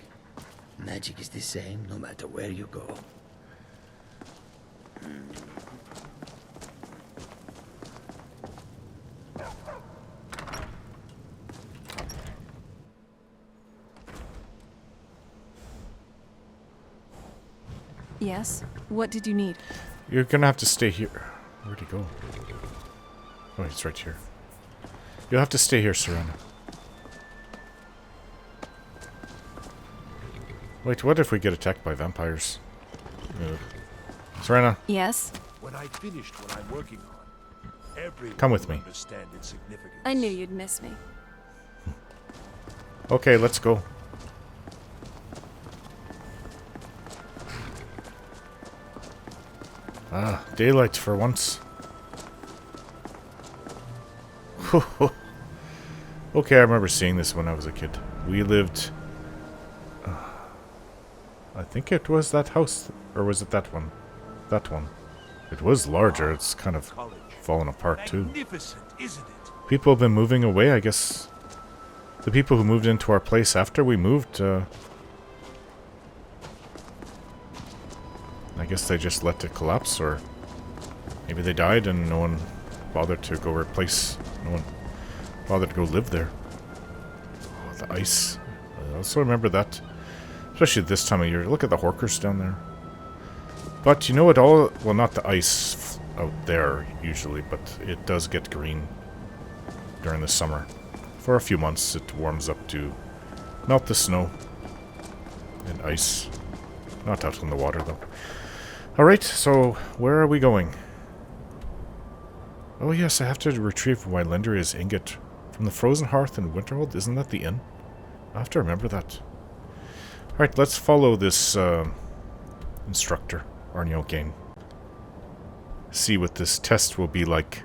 is the same no matter where you go. Yes? What did you need? You're gonna have to stay here. Where'd he go? Oh, he's right here. You'll have to stay here, Serena. Wait, what if we get attacked by vampires? Serena. Yes? When I finished what I'm working on, everyone Come with me. will understand its significance. I knew you'd miss me. Okay, let's go. Ah, daylight for once. Okay, I remember seeing this when I was a kid. We lived... I think it was that house, or was it that one? That one. It was larger, it's kind of fallen apart too. Magnificent, isn't it? People have been moving away, I guess. The people who moved into our place after we moved, I guess they just let it collapse, or maybe they died and no one bothered to go replace, no one bothered to go live there. Oh, the ice. I also remember that, especially this time of year. Look at the Horkers down there. But you know what, well, not the ice out there usually, but it does get green during the summer. For a few months it warms up to melt the snow and ice. Not out in the water though. Alright, so where are we going? Oh yes, I have to retrieve Wylendria's ingot from the Frozen Hearth in Winterhold. Isn't that the inn? I have to remember that. Alright, let's follow this instructor, Arnio Gain. See what this test will be like.